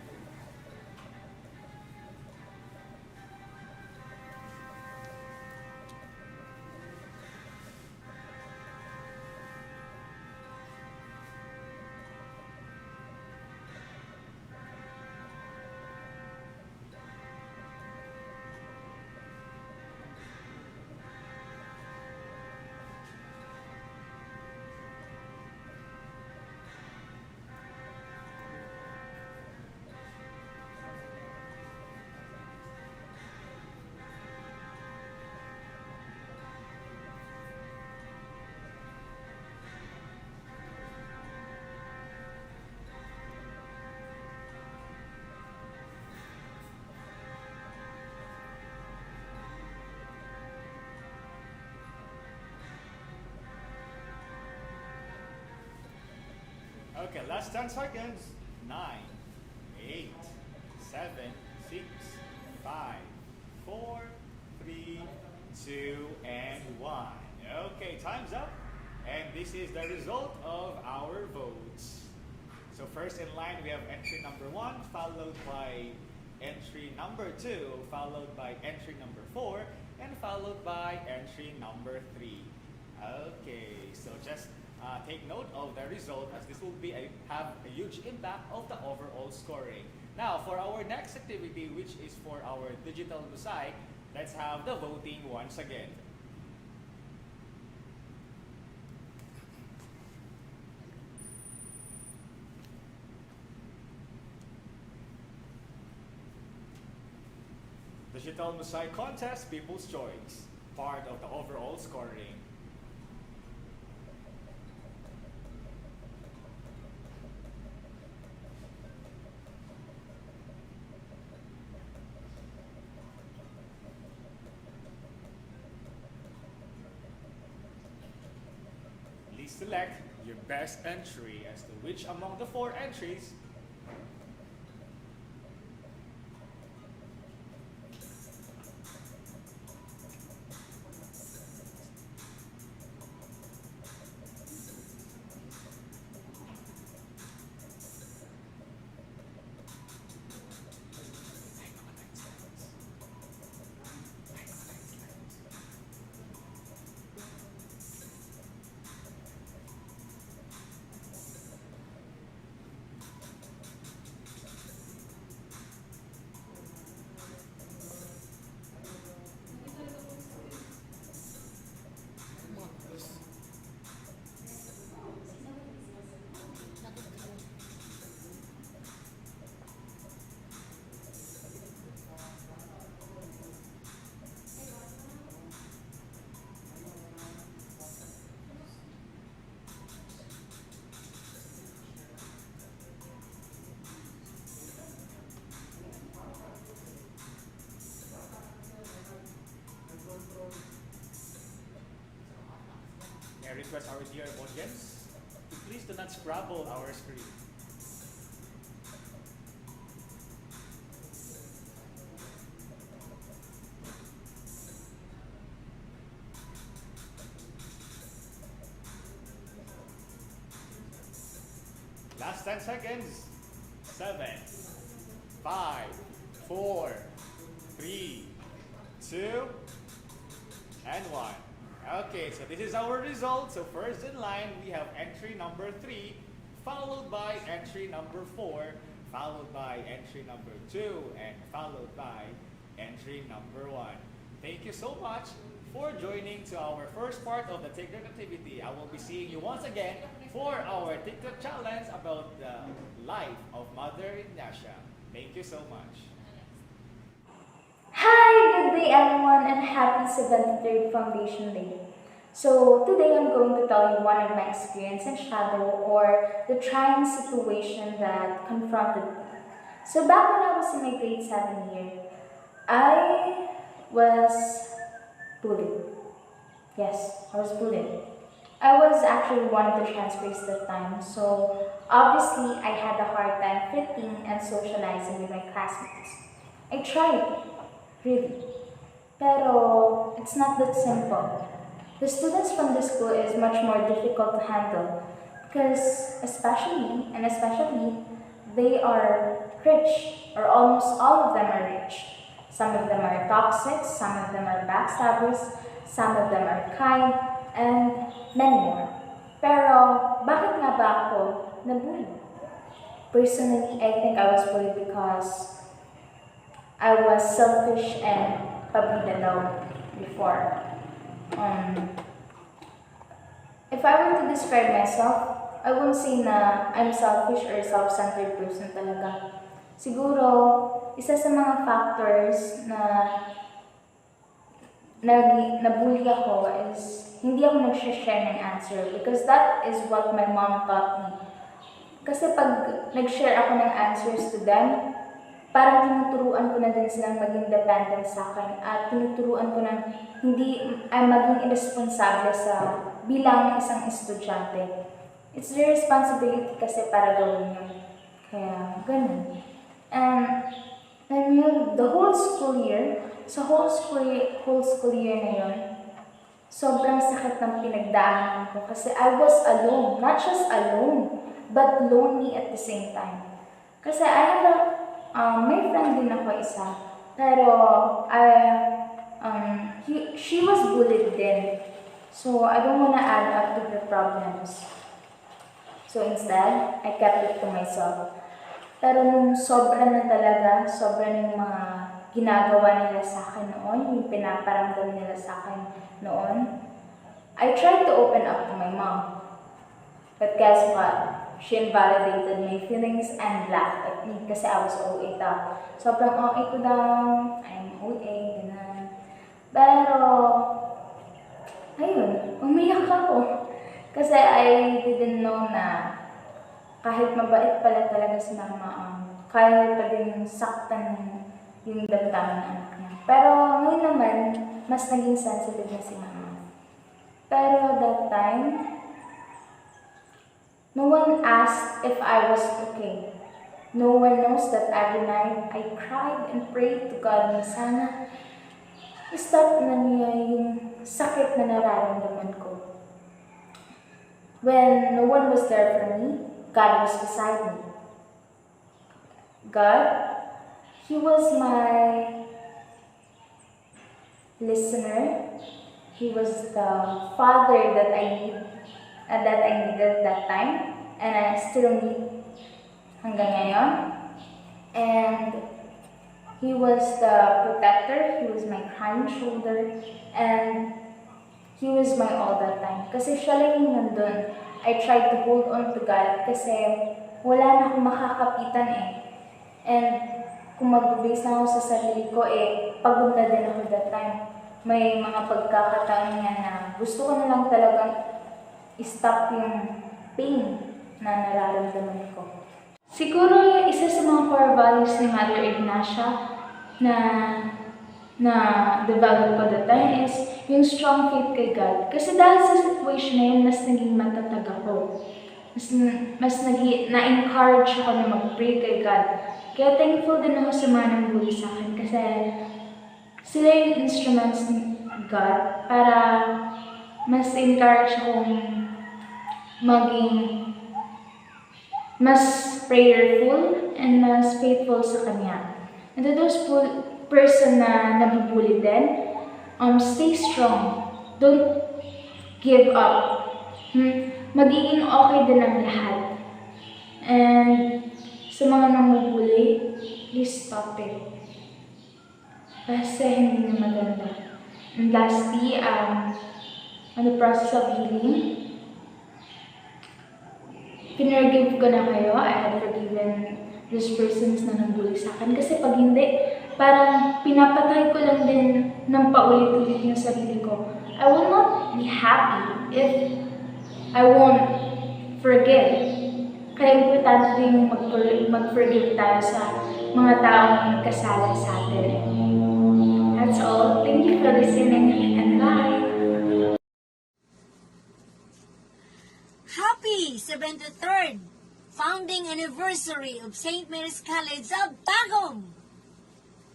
Okay, last 10 seconds. 9, 8, 7, 6, 5, 4, 3, 2, and 1. Okay, time's up. And this is the result of our votes. So first in line, we have entry number 1, followed by entry number 2, followed by entry number 4, and followed by entry number 3. Okay, so just take note of the result, as this will have a huge impact of the overall scoring. Now, for our next activity, which is for our digital mosaic, let's have the voting once again. Digital Mosaic Contest, People's Choice, part of the overall scoring. Please select your best entry as to which among the 4 entries I request our dear audience to please do not scrabble our screen. Last 10 seconds. 7, 5, 4, 3, 2, and 1. Okay, so this is our result. So first in line, we have entry number 3, followed by entry number 4, followed by entry number 2, and followed by entry number 1. Thank you so much for joining to our first part of the TikTok activity. I will be seeing you once again for our TikTok challenge about the life of Mother Ignacia. Thank you so much.
Hi, good day everyone, and happy 73rd Foundation Day. So today I'm going to tell you one of my experience in shadow, or the trying situation that confronted me. So back when I was in my grade 7 year, I was bullied. Yes, I was bullied. I was actually one of the transfers that time, so obviously I had a hard time fitting and socializing with my classmates. I tried, really. Pero it's not that simple. The students from the school is much more difficult to handle because especially they are rich, or almost all of them are rich. Some of them are toxic, some of them are backstabbers, some of them are kind, and many more. Pero bakit nga ba ako nabully? Personally, I think I was bullied because I was selfish and pabida daw before. If I were to describe myself, I won't say na I'm selfish or self-centered person talaga. Siguro, isa sa mga factors na nabully ako is hindi ako nag-share ng answer, because that is what my mom taught me. Kasi pag nag-share ako ng answers to them, parang tinuturuan ko na din silang maging dependent sa akin, at tinuturuan ko na hindi ay maging irresponsable sa bilang isang estudyante. It's their responsibility kasi para gawin yun. Kaya, ganun. And yun, the whole school year, sa whole school year na yun, sobrang sakit ng pinagdaanan ko kasi I was alone. Not just alone, but lonely at the same time. Kasi I have may friend din ako isa, pero she was bullied din. So I don't wanna add up to her problems. So instead, I kept it to myself. Pero nung sobra na yung mga ginagawa nila sa akin noon, yung pinaparamdam nila sa akin noon, I tried to open up to my mom. But guess what? She invalidated my feelings and laughed at me kasi I was OA daw. Sobrang OA ko daw, I'm OA, gano'n. Pero, ayun, umiyak ako. Kasi I didn't know na kahit mabait pala talaga si mama, kaya pa din saktan yung damdamin ng anak niya. Pero ngayon naman, mas naging sensitive na si mama. Pero that time, no one asked if I was okay. No one knows that every night I cried and prayed to God na sana stop na niya yung sakit na nararamdaman ko. When no one was there for me, God was beside me. God, He was my listener. He was the father that I needed that time, and I still need hanggang ngayon. And He was the protector. He was my crying shoulder, and He was my all that time. Kasi siya lang yung nandun. I tried to hold on to God kasi wala na akong makakapitan eh. And kung mag-base na ako sa sarili ko pagod na din ako that time. May mga pagkakataon niya na gusto ko na lang talagang i-stop yung pain na nararamdaman ko. Siguro isa sa mga core values ni Mother Ignacia na develop ko that time is yung strong faith kay God. Kasi dahil sa situation na yun, mas naging matatag ako. Mas na-encourage ako na mag-pray kay God. Kaya thankful din ako sa mga nangbuli sa akin kasi sila yung instruments ni God para mas encourage akong maging mas prayerful and mas faithful sa Kanya. And to those person na nabubuli din, stay strong. Don't give up. Magiging okay din ang lahat. And sa mga namubuli, please stop it. Kasi hindi na maganda. And lastly, on the process of healing, pinargive ko na kayo. I had forgiven those persons na nambuli sa akin. Kasi pag hindi, parang pinapatay ko lang din ng paulit-ulit yung sarili ko. I will not be happy if I won't forgive. Kaya importante din mag-forgive tayo sa mga taong nagkasala sa atin. That's all. Thank you for listening and bye!
Happy 73rd founding anniversary of St. Mary's College of Tagum!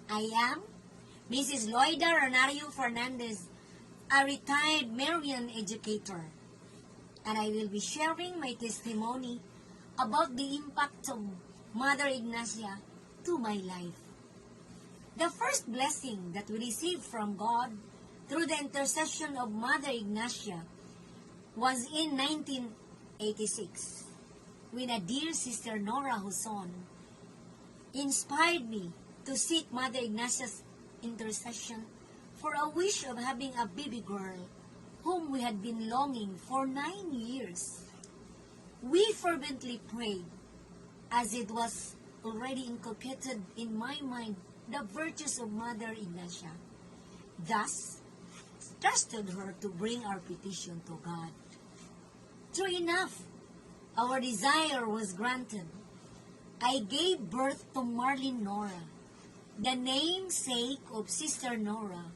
I am Mrs. Loida Ronario Fernandez, a retired Marian educator, and I will be sharing my testimony about the impact of Mother Ignacia to my life. The first blessing that we received from God through the intercession of Mother Ignacia was in 1986, when a dear Sister Nora Huson inspired me to seek Mother Ignacia's intercession for a wish of having a baby girl whom we had been longing for 9 years. We fervently prayed, as it was already inculcated in my mind the virtues of Mother Ignacia. Thus, trusted her to bring our petition to God. True enough, our desire was granted. I gave birth to Marlene Nora, the namesake of Sister Nora,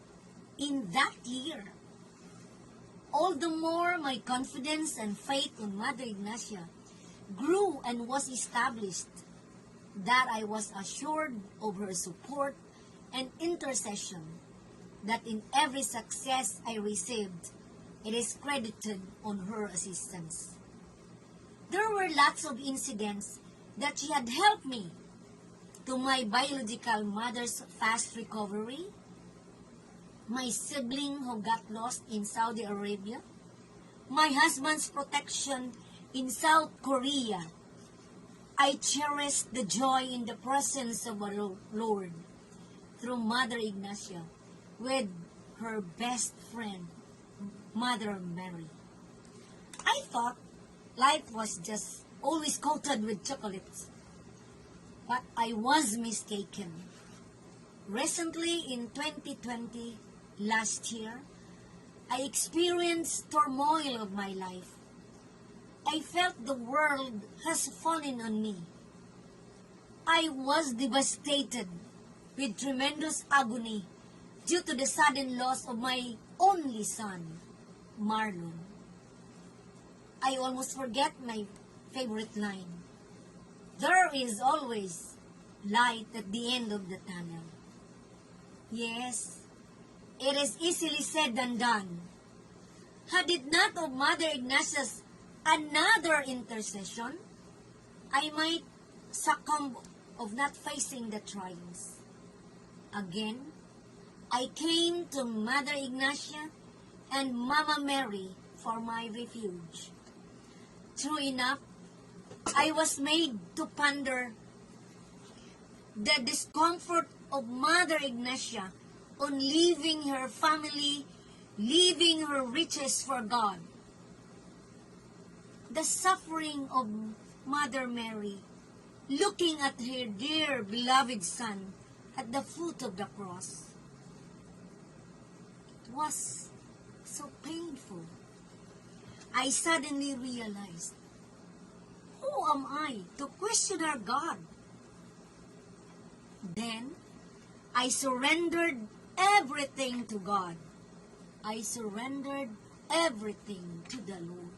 in that year. All the more my confidence and faith in Mother Ignacia grew and was established, that I was assured of her support and intercession, that in every success I received, it is credited on her assistance. There were lots of incidents that she had helped me, to my biological mother's fast recovery, my sibling who got lost in Saudi Arabia, my husband's protection in South Korea. I cherish the joy in the presence of our Lord through Mother Ignacia with her best friend, Mother Mary. I thought life was just always coated with chocolates, but I was mistaken. Recently, in 2020, last year, I experienced turmoil of my life. I felt the world has fallen on me. I was devastated with tremendous agony due to the sudden loss of my only son, Marlon. I almost forget my favorite line. There is always light at the end of the tunnel. Yes, it is easily said than done. Had it not of Mother Ignacia's another intercession, I might succumb of not facing the trials. Again, I came to Mother Ignacia and Mama Mary for my refuge. True enough, I was made to ponder the discomfort of Mother Ignacia on leaving her family, leaving her riches for God. The suffering of Mother Mary, looking at her dear beloved son at the foot of the cross. It was so painful. I suddenly realized, who am I to question our God? Then, I surrendered everything to God. I surrendered everything to the Lord.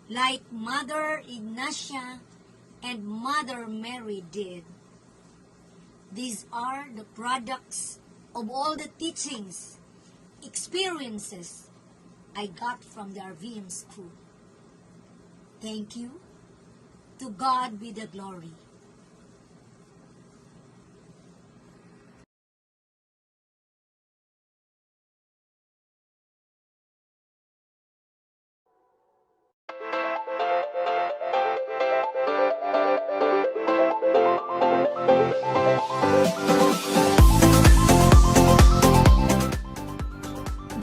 Like Mother Ignacia and Mother Mary did. These are the products of all the teachings, experiences I got from the RVM school. Thank you. To God be the glory.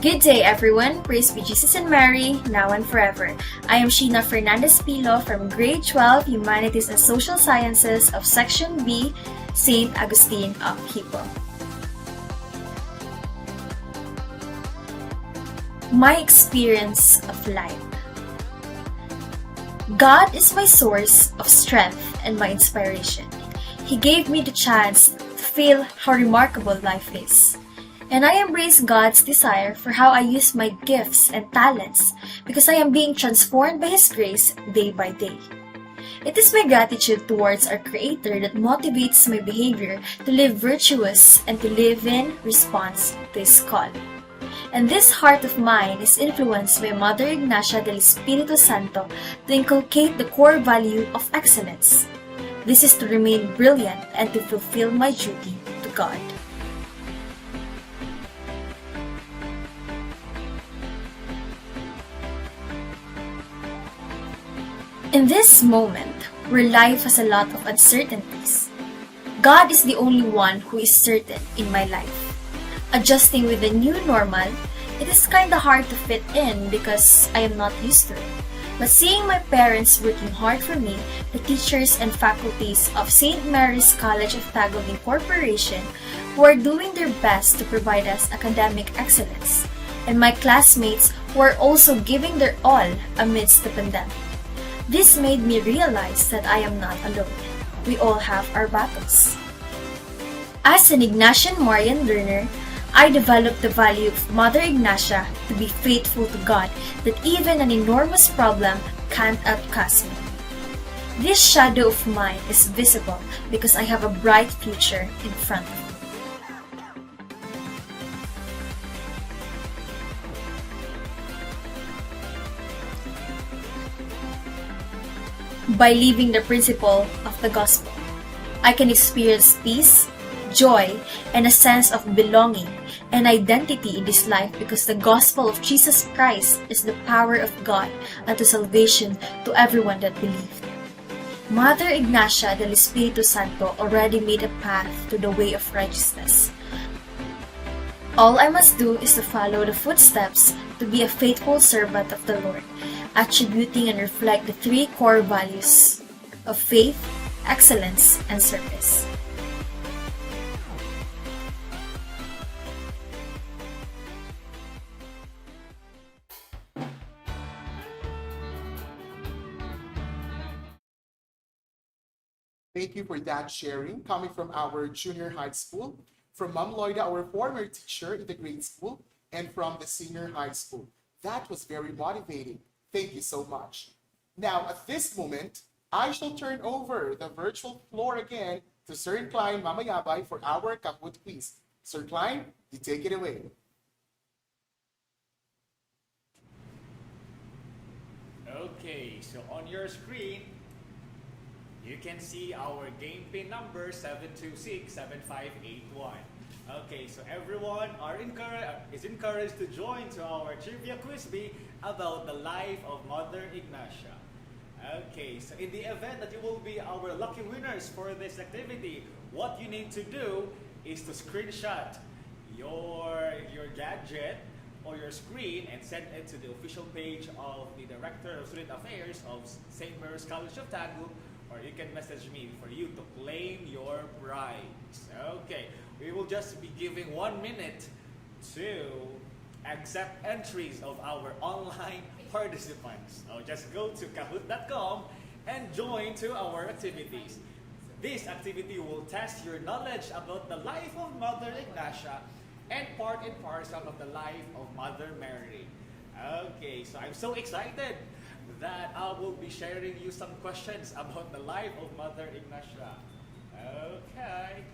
Good day, everyone. Praise be Jesus and Mary, now and forever. I am Sheena Fernandez Pilo from Grade 12 Humanities and Social Sciences of Section B, St. Augustine of Hippo. My experience of life. God is my source of strength and my inspiration. He gave me the chance to feel how remarkable life is. And I embrace God's desire for how I use my gifts and talents because I am being transformed by His grace day by day. It is my gratitude towards our Creator that motivates my behavior to live virtuous and to live in response to His call. And this heart of mine is influenced by Mother Ignacia del Espiritu Santo to inculcate the core value of excellence. This is to remain brilliant and to fulfill my duty to God. In this moment, where life has a lot of uncertainties, God is the only one who is certain in my life. Adjusting with the new normal, it is kinda hard to fit in because I am not used to it. But seeing my parents working hard for me, the teachers and faculties of St. Mary's College of Taguig Incorporation who are doing their best to provide us academic excellence, and my classmates who are also giving their all amidst the pandemic. This made me realize that I am not alone. We all have our battles. As an Ignatian Marian learner, I developed the value of Mother Ignacia to be faithful to God, that even an enormous problem can't outcast me. This shadow of mine is visible because I have a bright future in front of me. By living the principle of the gospel, I can experience peace, joy, and a sense of belonging and identity in this life because the gospel of Jesus Christ is the power of God unto salvation to everyone that believes. Mother Ignacia del Espiritu Santo already made a path to the way of righteousness. All I must do is to follow the footsteps to be a faithful servant of the Lord, attributing and reflect the three core values of faith, excellence, and service.
Thank you for that sharing coming from our junior high school, from Ma'am Loida, our former teacher in the grade school, and from the senior high school. That was very motivating. Thank you so much. Now, at this moment, I shall turn over the virtual floor again to Sir Klein Mamayabay for our Kahoot quiz. Sir Klein, you take it away.
Okay, so on your screen, you can see our game pin number 7267581. Okay, so everyone is encouraged to join to our trivia quiz bee about the life of Mother Ignacia. Okay, so in the event that you will be our lucky winners for this activity, what you need to do is to screenshot your gadget or your screen and send it to the official page of the Director of Student Affairs of St. Mary's College of Tagu, or you can message me for you to claim your prize. Okay, we will just be giving 1 minute to accept entries of our online participants. So just go to kahoot.com and join to our activities. This activity will test your knowledge about the life of Mother Ignacia and part and parcel of the life of Mother Mary. Okay, so I'm so excited that I will be sharing you some questions about the life of Mother Ignacia. Okay.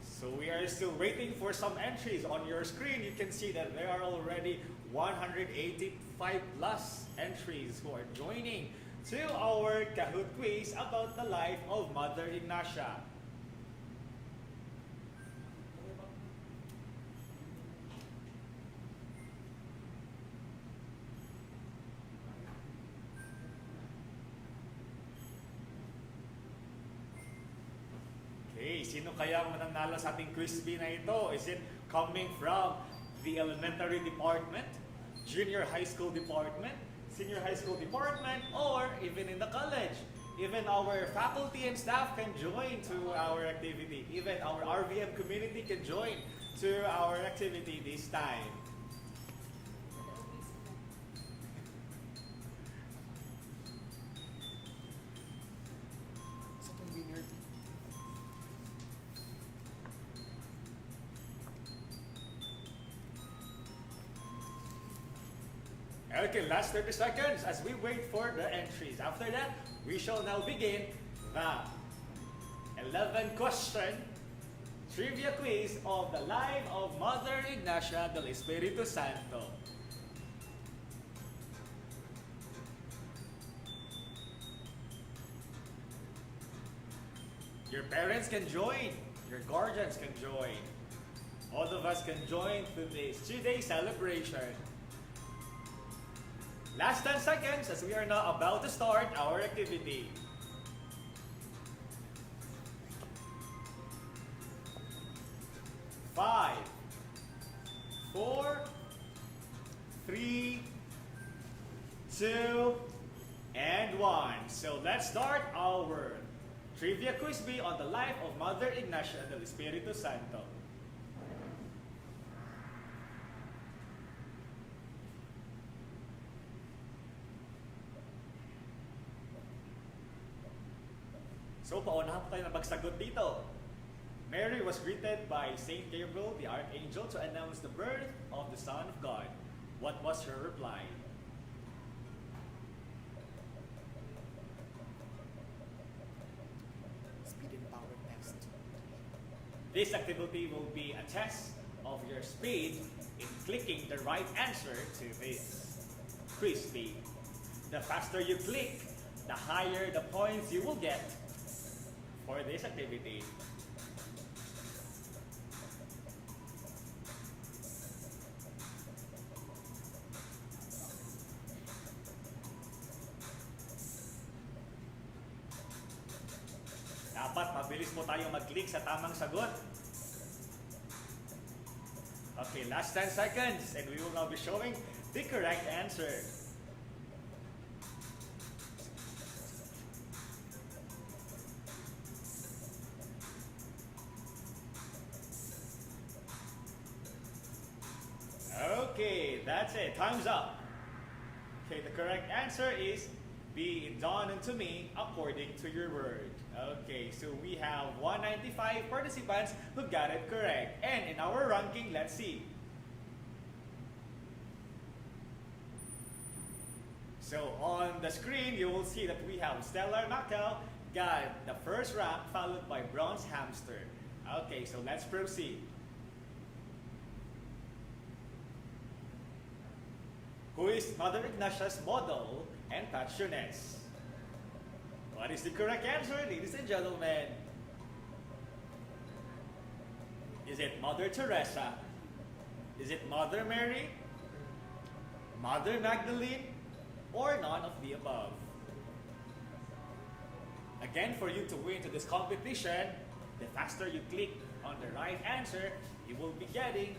So we are still waiting for some entries. On your screen, you can see that there are already 185 plus entries who are joining to our Kahoot quiz about the life of Mother Ignacia. Okay, sino kaya mananalo sa ating quiz bee na ito? Is it coming from the elementary department, junior high school department, senior high school department, or even in the college? Even our faculty and staff can join to our activity. Even our RVM community can join to our activity this time. Okay, last 30 seconds as we wait for the entries. After that, we shall now begin the 11 question trivia quiz of the life of Mother Ignacia del Espiritu Santo. Your parents can join, your guardians can join. All of us can join to this 2-day celebration. Last 10 seconds as we are now about to start our activity. Five, 4, 3, 2, and 1. So let's start our Trivia Quiz B on the life of Mother Ignacia del Espiritu Santo. So, paunahan po tayo na magsagot dito. Mary was greeted by Saint Gabriel, the Archangel, to announce the birth of the Son of God. What was her reply?
Speed and power test.
This activity will be a test of your speed in clicking the right answer to this quiz B. The faster you click, the higher the points you will get for this activity. Dapat mabilis mo tayong mag-click sa tamang sagot. Okay, last 10 seconds and we will now be showing the correct answer. Okay, that's it. Time's up. Okay, the correct answer is be it dawned unto me according to your word. Okay, so we have 195 participants who got it correct. And in our ranking, let's see. So on the screen, you will see that we have Stellar Macau got the first rank, followed by Bronze Hamster. Okay, so let's proceed. Who is Mother Ignacia's model and patroness? What is the correct answer, ladies and gentlemen? Is it Mother Teresa? Is it Mother Mary? Mother Magdalene? Or none of the above? Again, for you to win to this competition, the faster you click on the right answer, you will be getting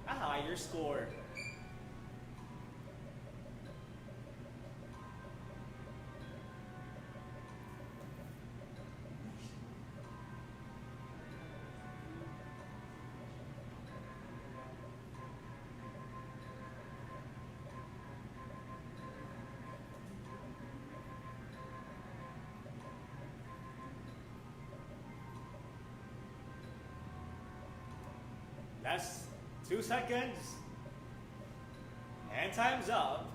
a higher score. Last 2 seconds. And time's up.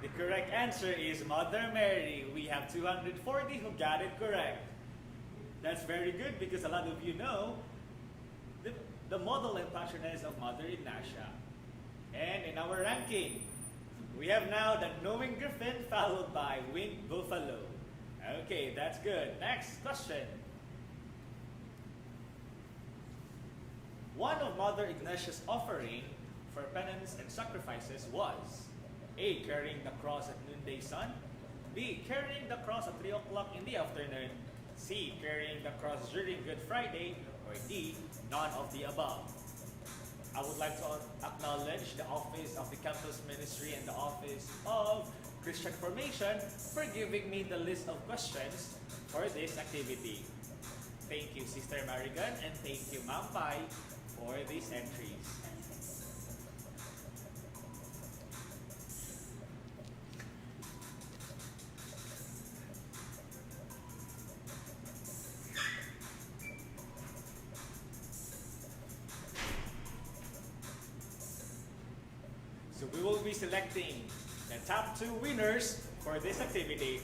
The correct answer is Mother Mary. We have 240 who got it correct. That's very good because a lot of you know the model and patroness of Mother Ignacia. And in our ranking, we have now the Knowing Griffin followed by Winged Buffalo. Okay, that's good. Next question. One of Mother Ignacia's offering for penance and sacrifices was A. Carrying the cross at noonday sun, B. Carrying the cross at 3 o'clock in the afternoon, C. Carrying the cross during Good Friday, or D. None of the above. I would like to acknowledge the Office of the Campus Ministry and the Office of Christian Formation for giving me the list of questions for this activity. Thank you, Sister Marigan, and thank you, Ma'am Pai, for these entries. So we will be selecting the top 2 winners for this activity,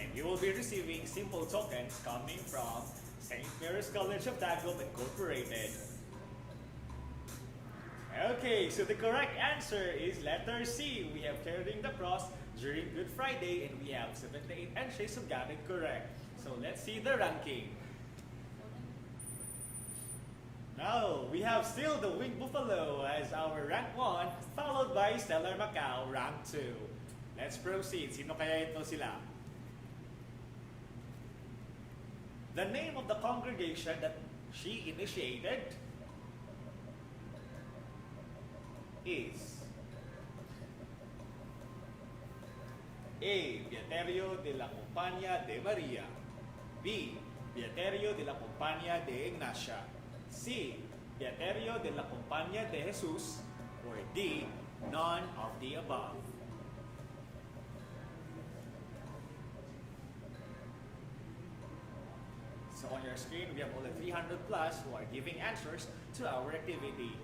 and you will be receiving simple tokens coming from St. Mary's College of Tagum Incorporated. Okay, so the correct answer is letter C. We have carrying the cross during Good Friday, and we have 78 entries who got it correct. So let's see the ranking. Now, we have still the Winged Buffalo as our rank 1, followed by Stellar Macau, rank 2. Let's proceed. Sino kaya ito sila? The name of the congregation that she initiated is A. Beaterio de la Compañía de María, B. Beaterio de la Compañía de Ignacia. C. Beaterio de la Compañía de Jesus. Or D. None of the above. So on your screen, we have all the 300 plus who are giving answers to our activity.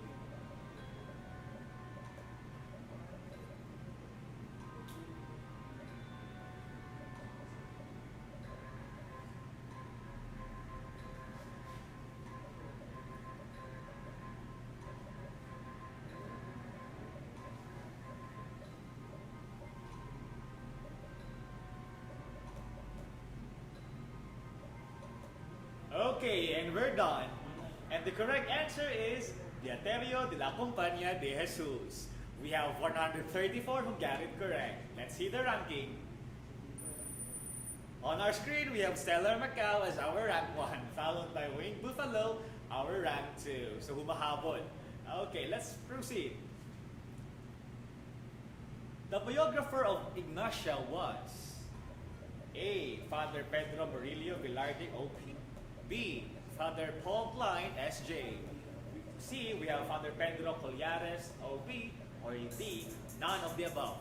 Okay, and we're done. And the correct answer is Beaterio de la Compañía de Jesus. We have 134 who got it correct. Let's see the ranking. On our screen, we have Stellar Macau as our rank 1, followed by Winged Buffalo, our rank 2. So humahabol. Okay, let's proceed. The biographer of Ignacia was A. Father Pedro Murillo Velarde, OP. B. Father Paul Klein, SJ. C. We have Father Pedro Collares, OP. Or D. None of the above.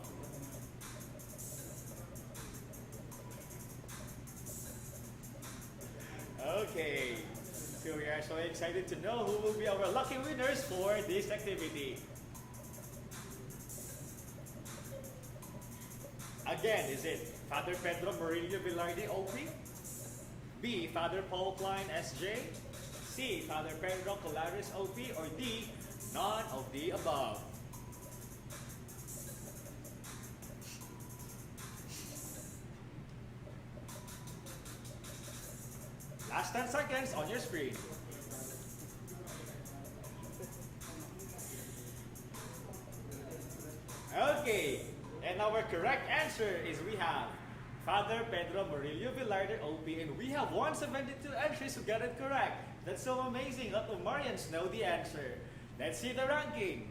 Okay, so we are so excited to know who will be our lucky winners for this activity. Again, is it Father Pedro Murillo Velarde, OP? B. Father Paul Klein, SJ? C. Father Pedro Collares, OP? Or D. None of the above. Last 10 seconds on your screen. Okay, and our correct answer is we have Father Pedro Murillo Velarde, OP, and we have 172 entries who got it correct. That's so amazing. A lot of Marians know the answer. Let's see the ranking.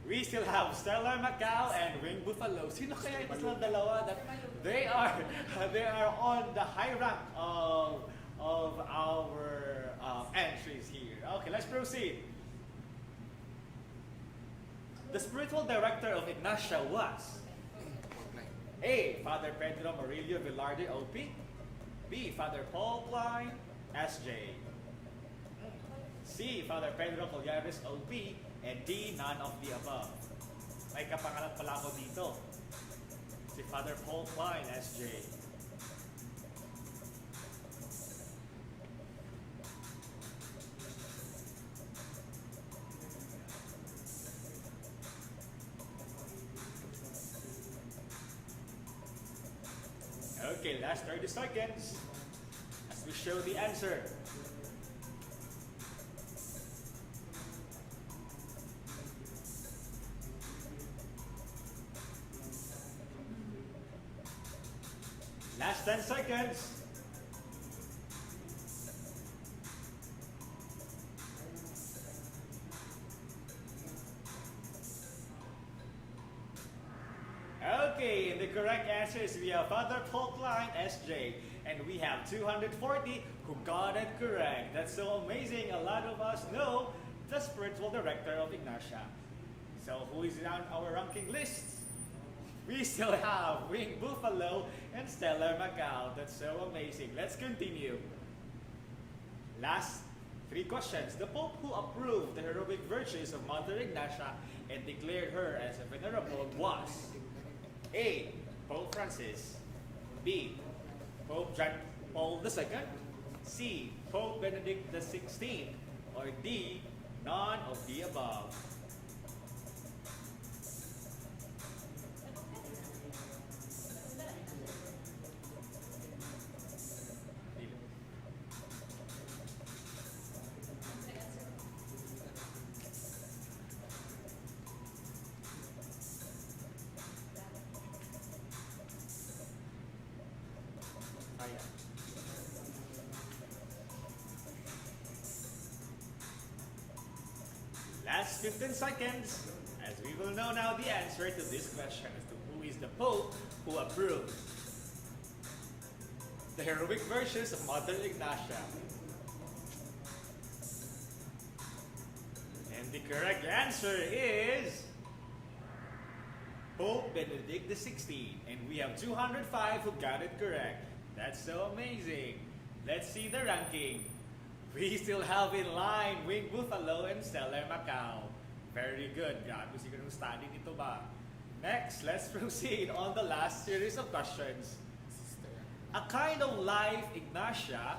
We still have Stellar Macau and Winged Buffalo. Sino kaya ito silang dalawa that they are on the high rank of our entries here. Okay, let's proceed. The spiritual director of Ignacia was A. Father Pedro Murillo Velarde, OP. B. Father Paul Klein, SJ. C. Father Pedro Collares, OP. And D. None of the above. May kapangalan pala ako dito. Si Father Paul Klein, SJ. Okay, last 30 seconds as we show the answer. Last 10 seconds. Okay, and the correct answer is we have Father Paul Klein, SJ. And we have 240 who got it correct. That's so amazing. A lot of us know the spiritual director of Ignacia. So who is on our ranking list? We still have Winged Buffalo and Stellar Macau. That's so amazing. Let's continue. Last 3 questions. The Pope who approved the heroic virtues of Mother Ignacia and declared her as a venerable was A. Pope Francis. B. Pope John Paul II. C. Pope Benedict XVI. Or D. None of the above. Last 15 seconds, as we will know now the answer to this question as to who is the Pope who approved. the heroic virtues of Mother Ignacia. And the correct answer is Pope Benedict XVI. And we have 205 who got it correct. That's so amazing. Let's see the ranking. We still have in line Winged Buffalo and Stellar Macau. Very good. Grabe siguro ng study nito ba? Next, let's proceed on the last series of questions. A kind of life Ignacia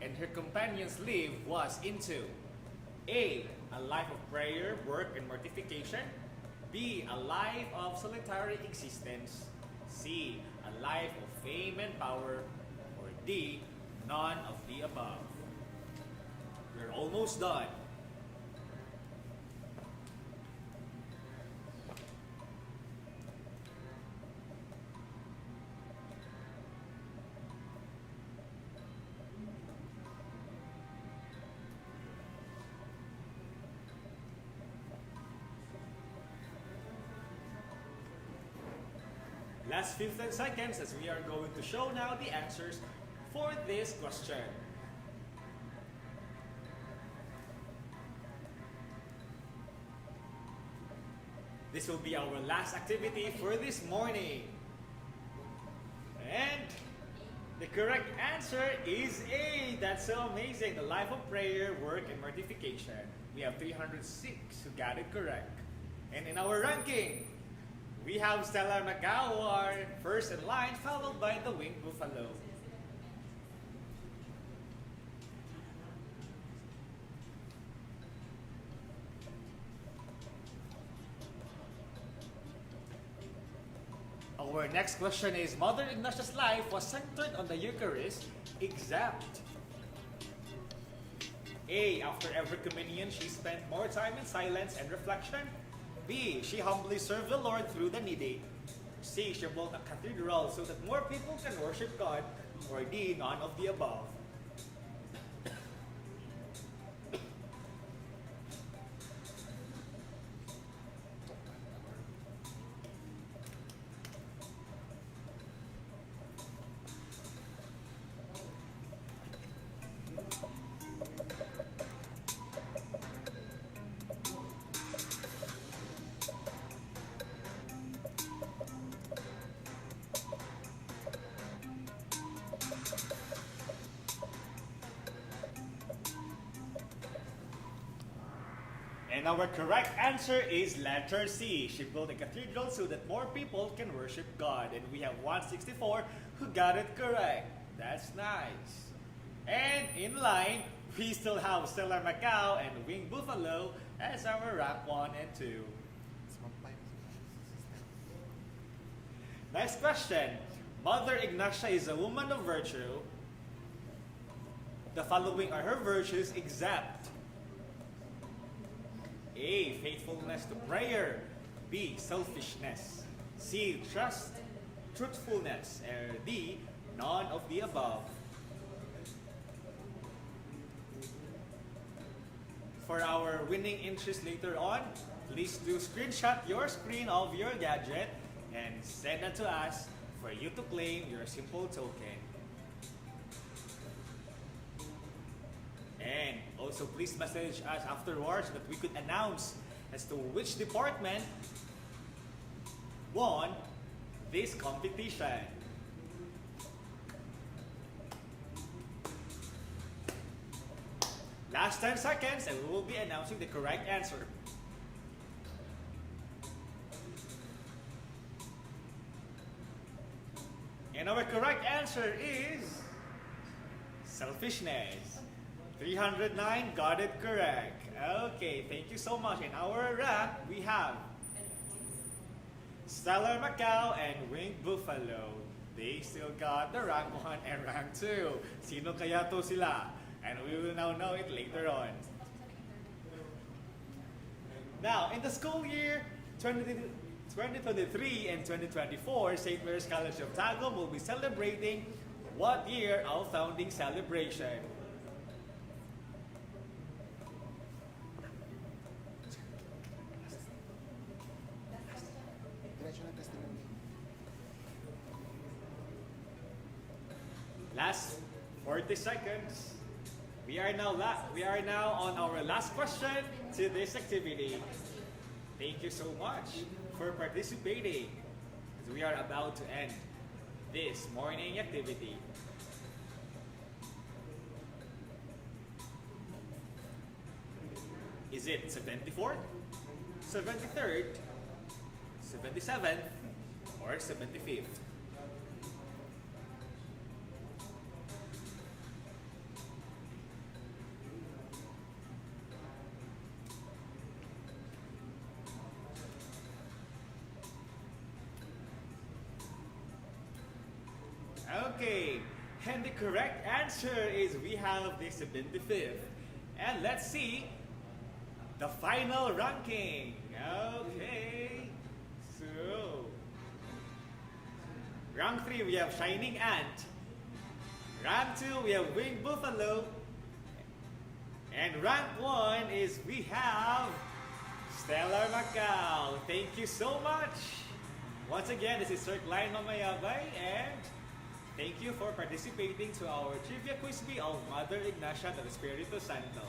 and her companions lived was into A. A life of prayer, work, and mortification. B. A life of solitary existence. C. A life of fame and power. Or D. None of the above. We're almost done. Last 15 seconds as we are going to show now the answers for this question. This will be our last activity for this morning. And the correct answer is A. That's so amazing. The life of prayer, work, and mortification. We have 306 who got it correct. And in our ranking, we have Stellar Macau first in line, followed by the Winged Buffalo. Our next question is, Mother Ignacia's life was centered on the Eucharist, except A. After every communion, she spent more time in silence and reflection. B. She humbly served the Lord through the needy. C. She built a cathedral so that more people can worship God. Or D. None of the above. And our correct answer is letter C. She built a cathedral so that more people can worship God. And we have 164 who got it correct. That's nice. And in line, we still have Stellar Macau and Winged Buffalo as our rank 1 and 2. Next question. Mother Ignacia is a woman of virtue. The following are her virtues except A. Faithfulness to prayer. B. Selfishness. C. Trust, truthfulness. Or D. None of the above. For our winning interest later on, please do screenshot your screen of your gadget and send it to us for you to claim your simple token. And also please message us afterwards so that we could announce as to which department won this competition. Last 10 seconds and we will be announcing the correct answer. And our correct answer is selfishness. 309 got it correct. Okay, thank you so much. In our rank, we have Stellar Macau and Winged Buffalo. They still got the rank 1 and rank 2. Sino kaya to sila? And we will now know it later on. Now, in the school year 2023 and 2024, St. Mary's College of Tagum will be celebrating what year of founding celebration? Last 40 seconds. We are now on our last question to this activity. Thank you so much for participating as we are about to end this morning activity. Is it 74th, 73rd, 77th, or 75th? Okay, and the correct answer is we have the 75th. And let's see the final ranking. Okay, so rank 3 we have Shining Ant. Rank 2 we have Winged Buffalo. And rank 1 is we have Stellar Macau. Thank you so much. Once again, this is Sir Klein Mamayabay, and thank you for participating to our trivia quiz bee of Mother Ignacia del Espiritu Santo.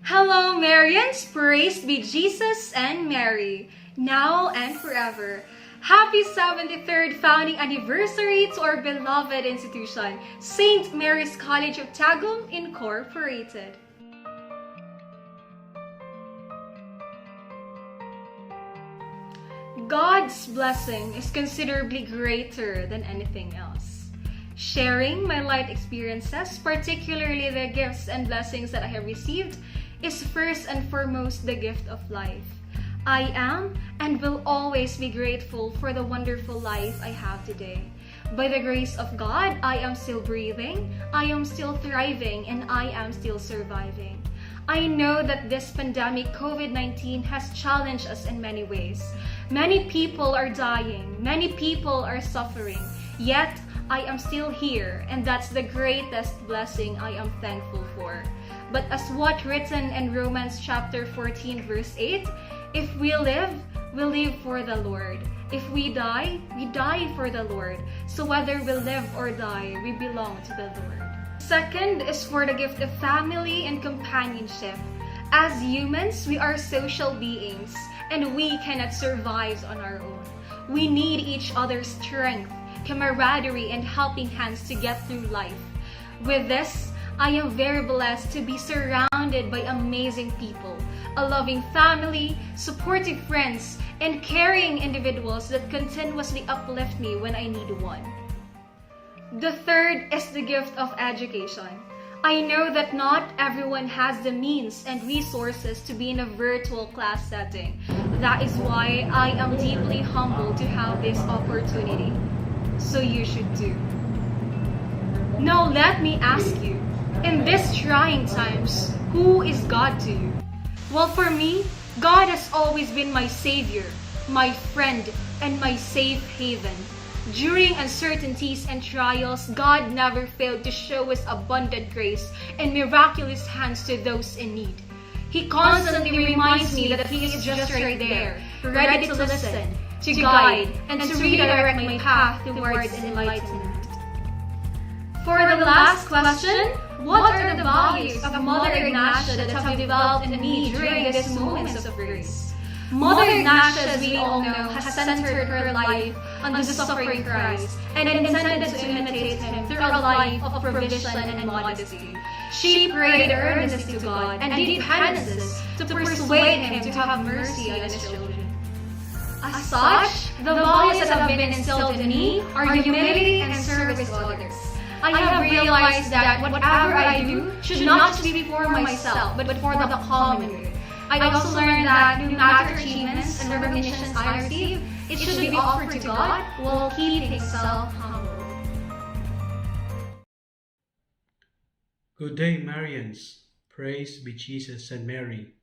Hello, Marians! Praise be Jesus and Mary, now and forever. Happy 73rd founding anniversary to our beloved institution, St. Mary's College of Tagum Incorporated. God's blessing is considerably greater than anything else. Sharing my light experiences, particularly the gifts and blessings that I have received, is first and foremost the gift of life. I am and will always be grateful for the wonderful life I have today. By the grace of God, I am still breathing, I am still thriving, and I am still surviving. I know that this pandemic, COVID-19, has challenged us in many ways. Many people are dying, many people are suffering, yet I am still here, and that's the greatest blessing I am thankful for. But as what written in Romans chapter 14 verse 8, if we live, we live for the Lord. If we die for the Lord. So whether we live or die, we belong to the Lord. Second is for the gift of family and companionship. As humans, we are social beings, and we cannot survive on our own. We need each other's strength, camaraderie, and helping hands to get through life. With this, I am very blessed to be surrounded by amazing people, a loving family, supportive friends, and caring individuals that continuously uplift me when I need one. The third is the gift of education. I know that not everyone has the means and resources to be in a virtual class setting. That is why I am deeply humbled to have this opportunity. So you should too. Now let me ask you, in these trying times, who is God to you? Well, for me, God has always been my Savior, my friend, and my safe haven. During uncertainties and trials, God never failed to show His abundant grace and miraculous hands to those in need. He constantly reminds me that He is just right there, ready to listen, to guide, and to redirect my path towards enlightenment. For the last question, what are the values of Mother Ignacia that have developed in me during these moments of grace? Mother Ignacia, as we all know, has centered her life on the suffering Christ and intended to imitate Him through a life of provision and modesty. She prayed earnestly to God and did penances to persuade Him to have mercy on His children. As such, the values that have been instilled in me are humility and service to others. I have realized that whatever I do should not just be for myself, but for the common good. I also learned that no matter achievements and recognitions I receive, it should be offered to God while keeping Himself humble.
Good day, Marians. Praise be Jesus and Mary.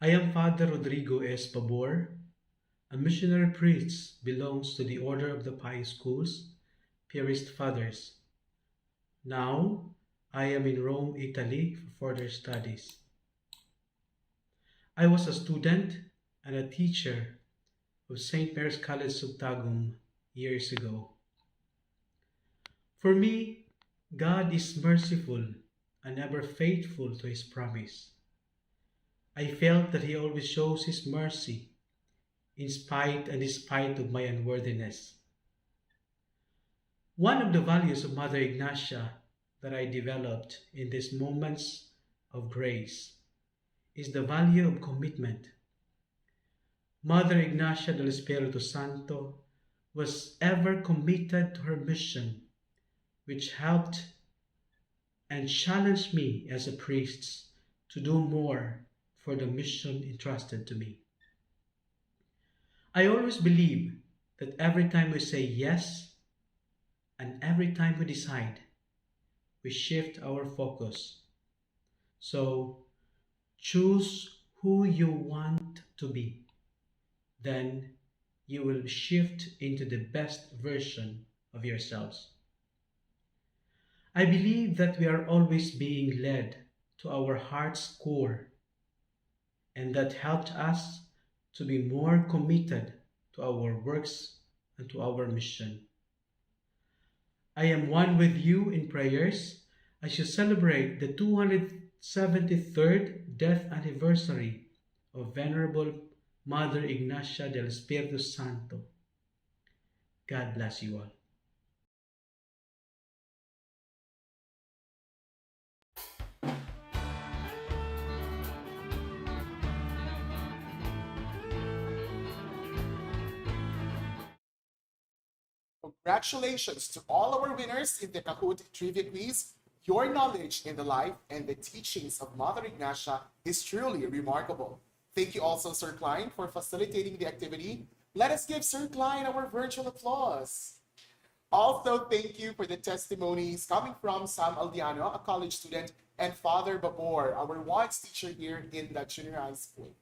I am Father Rodrigo S. Pabor, a missionary priest, belongs to the Order of the Pious Schools, Piarist Fathers. Now, I am in Rome, Italy for further studies. I was a student and a teacher of St. Mary's College Sugtagum years ago. For me, God is merciful and ever faithful to His promise. I felt that He always shows His mercy in spite and despite of my unworthiness. One of the values of Mother Ignacia that I developed in these moments of grace is the value of commitment. Mother Ignacia del Espiritu Santo was ever committed to her mission, which helped and challenged me as a priest to do more for the mission entrusted to me. I always believe that every time we say yes and every time we decide, we shift our focus. So choose who you want to be. Then you will shift into the best version of yourselves. I believe that we are always being led to our heart's core, and that helped us to be more committed to our works and to our mission. I am one with you in prayers as you celebrate the 273rd death anniversary of Venerable Mother Ignacia del Espiritu Santo. God bless you all.
Congratulations to all our winners in the Kahoot Trivia Quiz. Your knowledge in the life and the teachings of Mother Ignacia is truly remarkable. Thank you also, Sir Klein, for facilitating the activity. Let us give Sir Klein our virtual applause. Also, thank you for the testimonies coming from Sam Aldiano, a college student, and Father Babor, our WANS teacher here in the junior high school.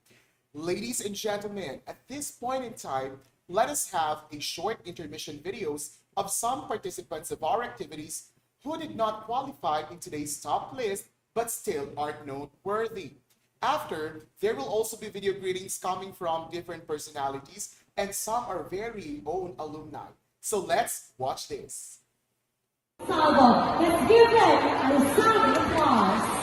Ladies and gentlemen, at this point in time, let us have a short intermission videos of some participants of our activities who did not qualify in today's top list but still are noteworthy. After, there will also be video greetings coming from different personalities and some are very own alumni. So let's watch this.
Salvo, let's give them a sound of applause.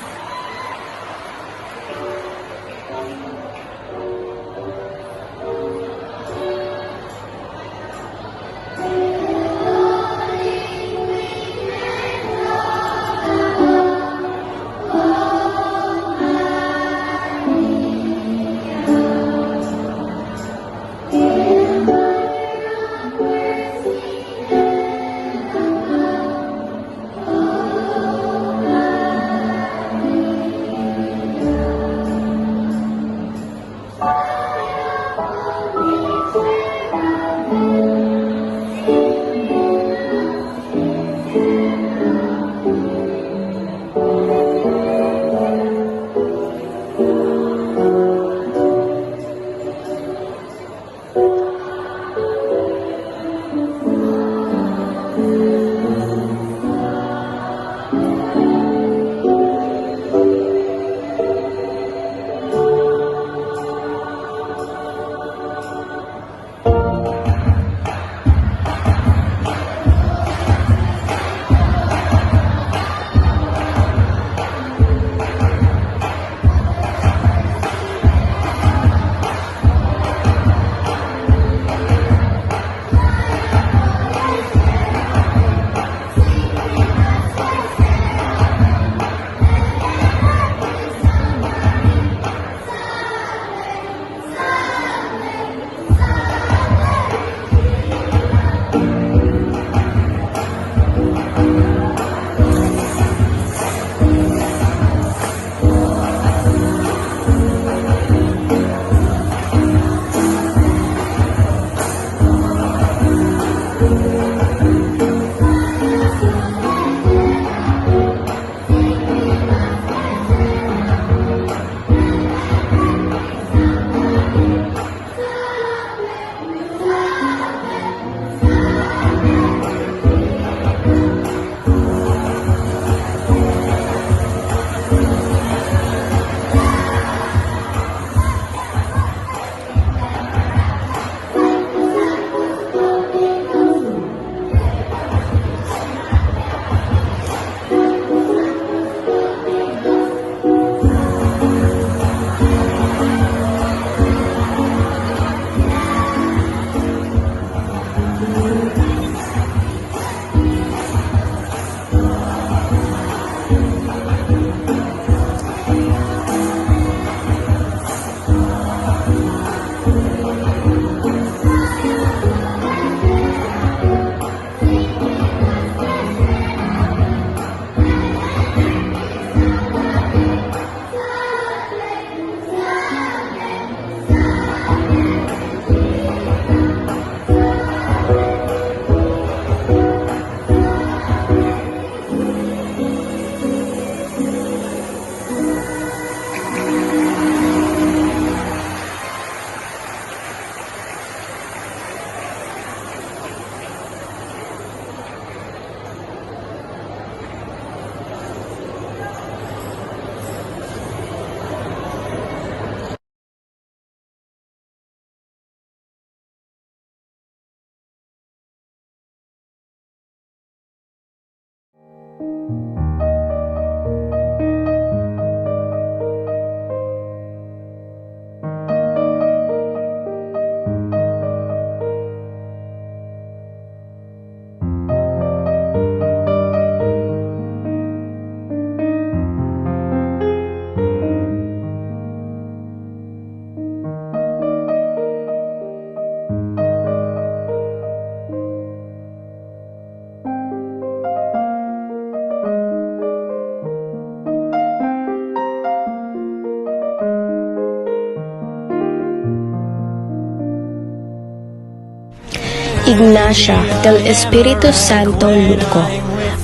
Ignacia del Espiritu Santo Luco,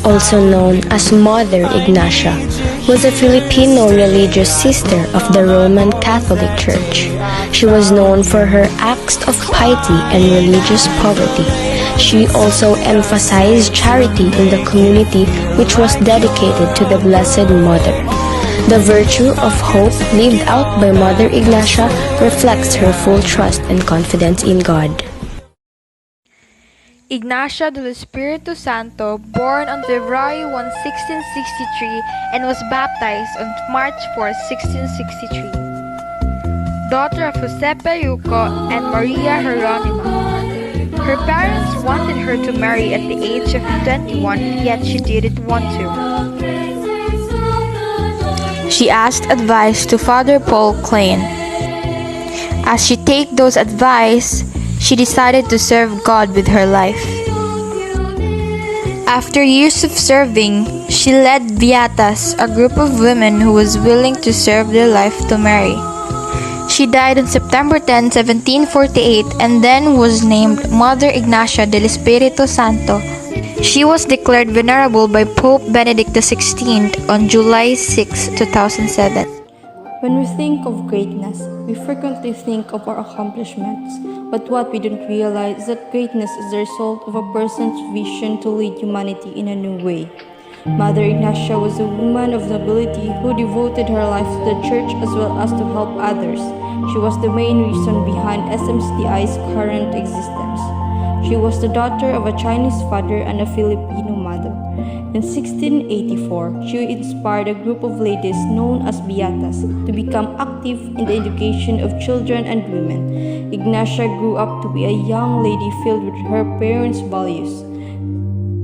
also known as Mother Ignacia, was a Filipino religious sister of the Roman Catholic Church. She was known for her acts of piety and religious poverty. She also emphasized charity in the community, which was dedicated to the Blessed Mother. The virtue of hope lived out by Mother Ignacia reflects her full trust and confidence in God.
Ignacia del Espiritu Santo, born on February 1, 1663, and was baptized on March 4, 1663. Daughter of Jose Periuco and Maria Jeronima. Her parents wanted her to marry at the age of 21, yet she didn't want to. She asked advice to Father Paul Klein. As she take those advice, she decided to serve God with her life. After years of serving, she led Beatas, a group of women who was willing to serve their life to Mary. She died on September 10, 1748, and then was named Mother Ignacia del Espiritu Santo. She was declared venerable by Pope Benedict XVI on July 6, 2007.
When we think of greatness, we frequently think of our accomplishments, but what we don't realize is that greatness is the result of a person's vision to lead humanity in a new way. Mother Ignacia was a woman of nobility who devoted her life to the Church as well as to help others. She was the main reason behind SMCDI's current existence. She was the daughter of a Chinese father and a Filipino mother. In 1684, she inspired a group of ladies known as Beatas to become active in the education of children and women. Ignacia grew up to be a young lady filled with her parents' values.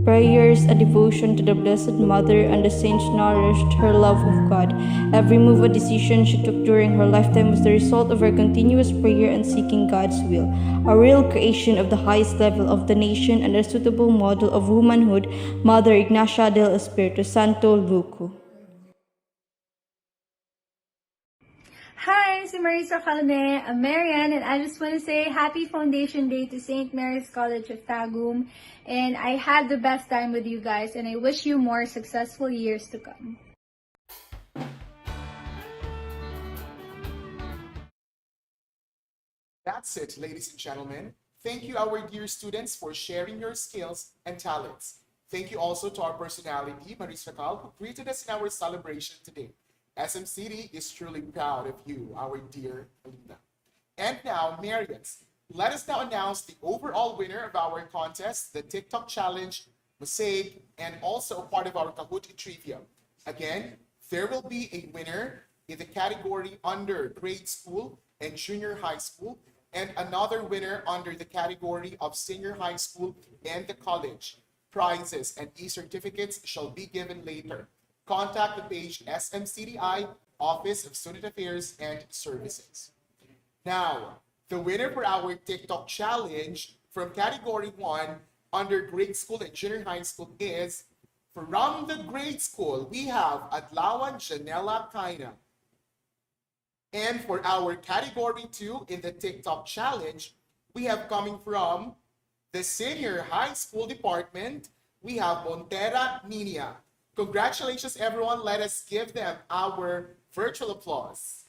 Prayers and devotion to the Blessed Mother and the saints nourished her love of God. Every move and decision she took during her lifetime was the result of her continuous prayer and seeking God's will, a real creation of the highest level of the nation and a suitable model of womanhood, Mother Ignacia del Espiritu Santo Luco.
Hi, I'm Marisa Calme. I'm Marian, and I just want to say Happy Foundation Day to St. Mary's College of Tagum. And I had the best time with you guys, and I wish you more successful years to come.
That's it, ladies and gentlemen. Thank you, our dear students, for sharing your skills and talents. Thank you also to our personality, Marisa Cal, who greeted us in our celebration today. SM City is truly proud of you, our dear Alina. And now, Marians, let us now announce the overall winner of our contest, the TikTok challenge, mosaic, and also part of our Kahoot trivia. Again, there will be a winner in the category under grade school and junior high school, and another winner under the category of senior high school and the college. Prizes and e-certificates shall be given later. Contact the page SMCDI, Office of Student Affairs and Services. Now, the winner for our TikTok challenge from category 1 under grade school and junior high school is, from the grade school, we have Adlawan Janela Kaina. And for our category 2 in the TikTok challenge, we have coming from the senior high school department, we have Montera Ninia. Congratulations, everyone. Let us give them our virtual applause.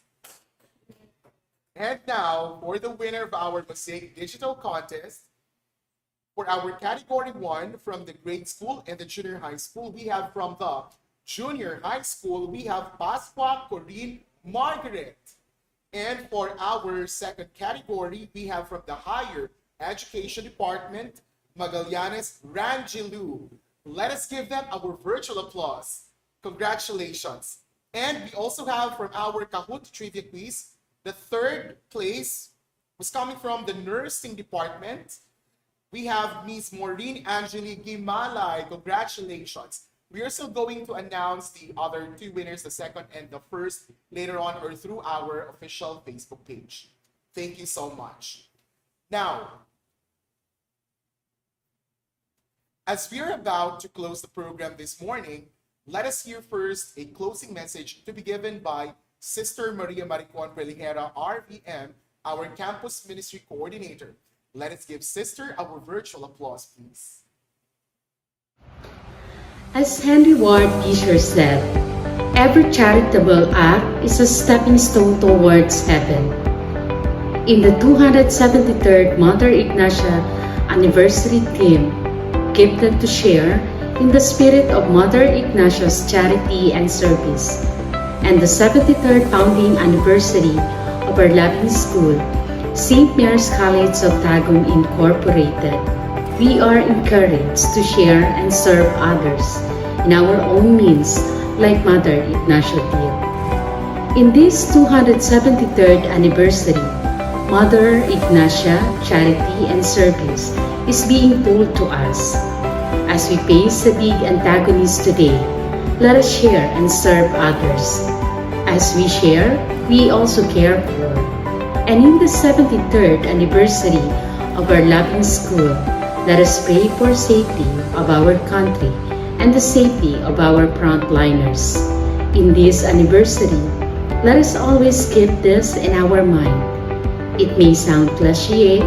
And now, for the winner of our Mosaic Digital Contest, for our category 1 from the grade school and the junior high school, we have from the junior high school, we have Pasqua Corinne Margaret. And for our second category, we have from the higher education department, Magallanes Rangilu. Let us give them our virtual applause. Congratulations. And we also have from our Kahoot Trivia Quiz, the third place was coming from the nursing department. We have Miss Maureen Angeli Gimalay. Congratulations. We are still going to announce the other two winners, the second and the first, later on or through our official Facebook page. Thank you so much. Now, as we are about to close the program this morning, let us hear first a closing message to be given by Sister Maria Maricon Pelihera, RVM, our campus ministry coordinator. Let us give Sister our virtual applause, please.
As Henry Ward Beecher said, every charitable act is a stepping stone towards heaven. In the 273rd Mother Ignacia anniversary theme, Gifted to Share, in the spirit of Mother Ignacia's charity and service, and the 73rd founding anniversary of our loving school, St. Mary's College of Tagum Incorporated, we are encouraged to share and serve others in our own means, like Mother Ignacia did. In this 273rd anniversary, Mother Ignacia charity and service is being told to us. As we face the big antagonists today, let us share and serve others. As we share, we also care for. And in the 73rd anniversary of our loving school, let us pray for safety of our country and the safety of our frontliners. In this anniversary, let us always keep this in our mind. It may sound cliché,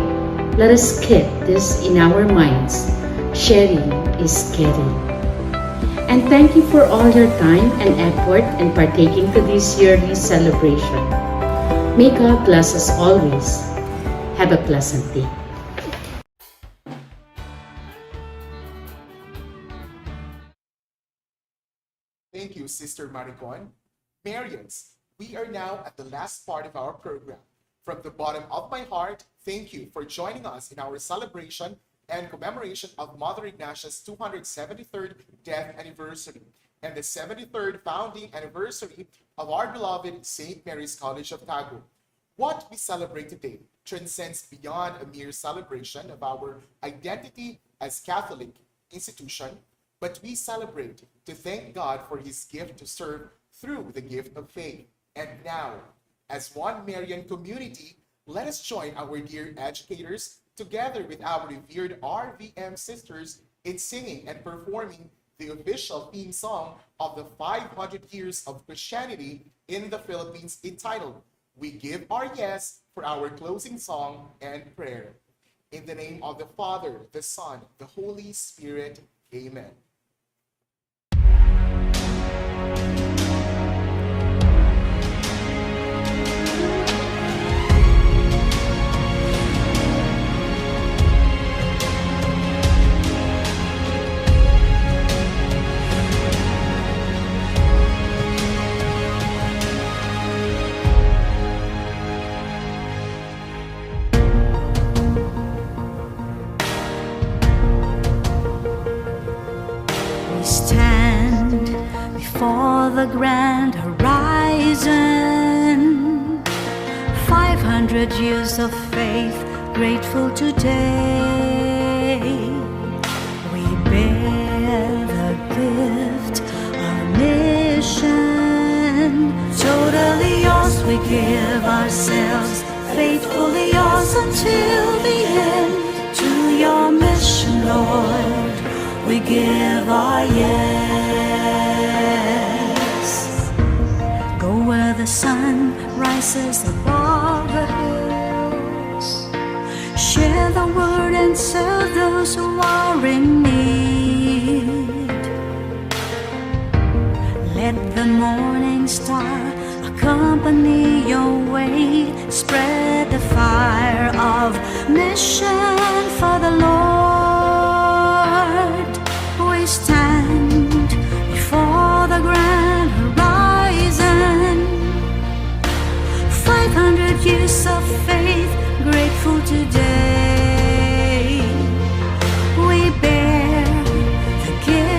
let us keep this in our minds. Sharing is caring. And thank you for all your time and effort in partaking to this yearly celebration. May God bless us always. Have a pleasant day.
Thank you, Sister Maricon. Marians, we are now at the last part of our program. From the bottom of my heart, thank you for joining us in our celebration and commemoration of Mother Ignacia's 273rd death anniversary and the 73rd founding anniversary of our beloved St. Mary's College of Tagum. What we celebrate today transcends beyond a mere celebration of our identity as Catholic institution, but we celebrate to thank God for his gift to serve through the gift of faith. And now, as one Marian community, let us join our dear educators together with our revered RVM sisters in singing and performing the official theme song of the 500 years of Christianity in the Philippines, entitled, "We Give Our Yes," for our closing song and prayer. In the name of the Father, the Son, the Holy Spirit. Amen.
The grand horizon, 500 years of faith, grateful today. We bear the gift of mission, totally yours. We give ourselves, faithfully yours until the end. To your mission, Lord, we give our yes. Where the sun rises above the hills, share the word and serve those who are in need. Let the morning star accompany your way, spread the fire of mission for the Lord. We stand before the grand horizon, 500 years of faith, grateful today. We bear the gift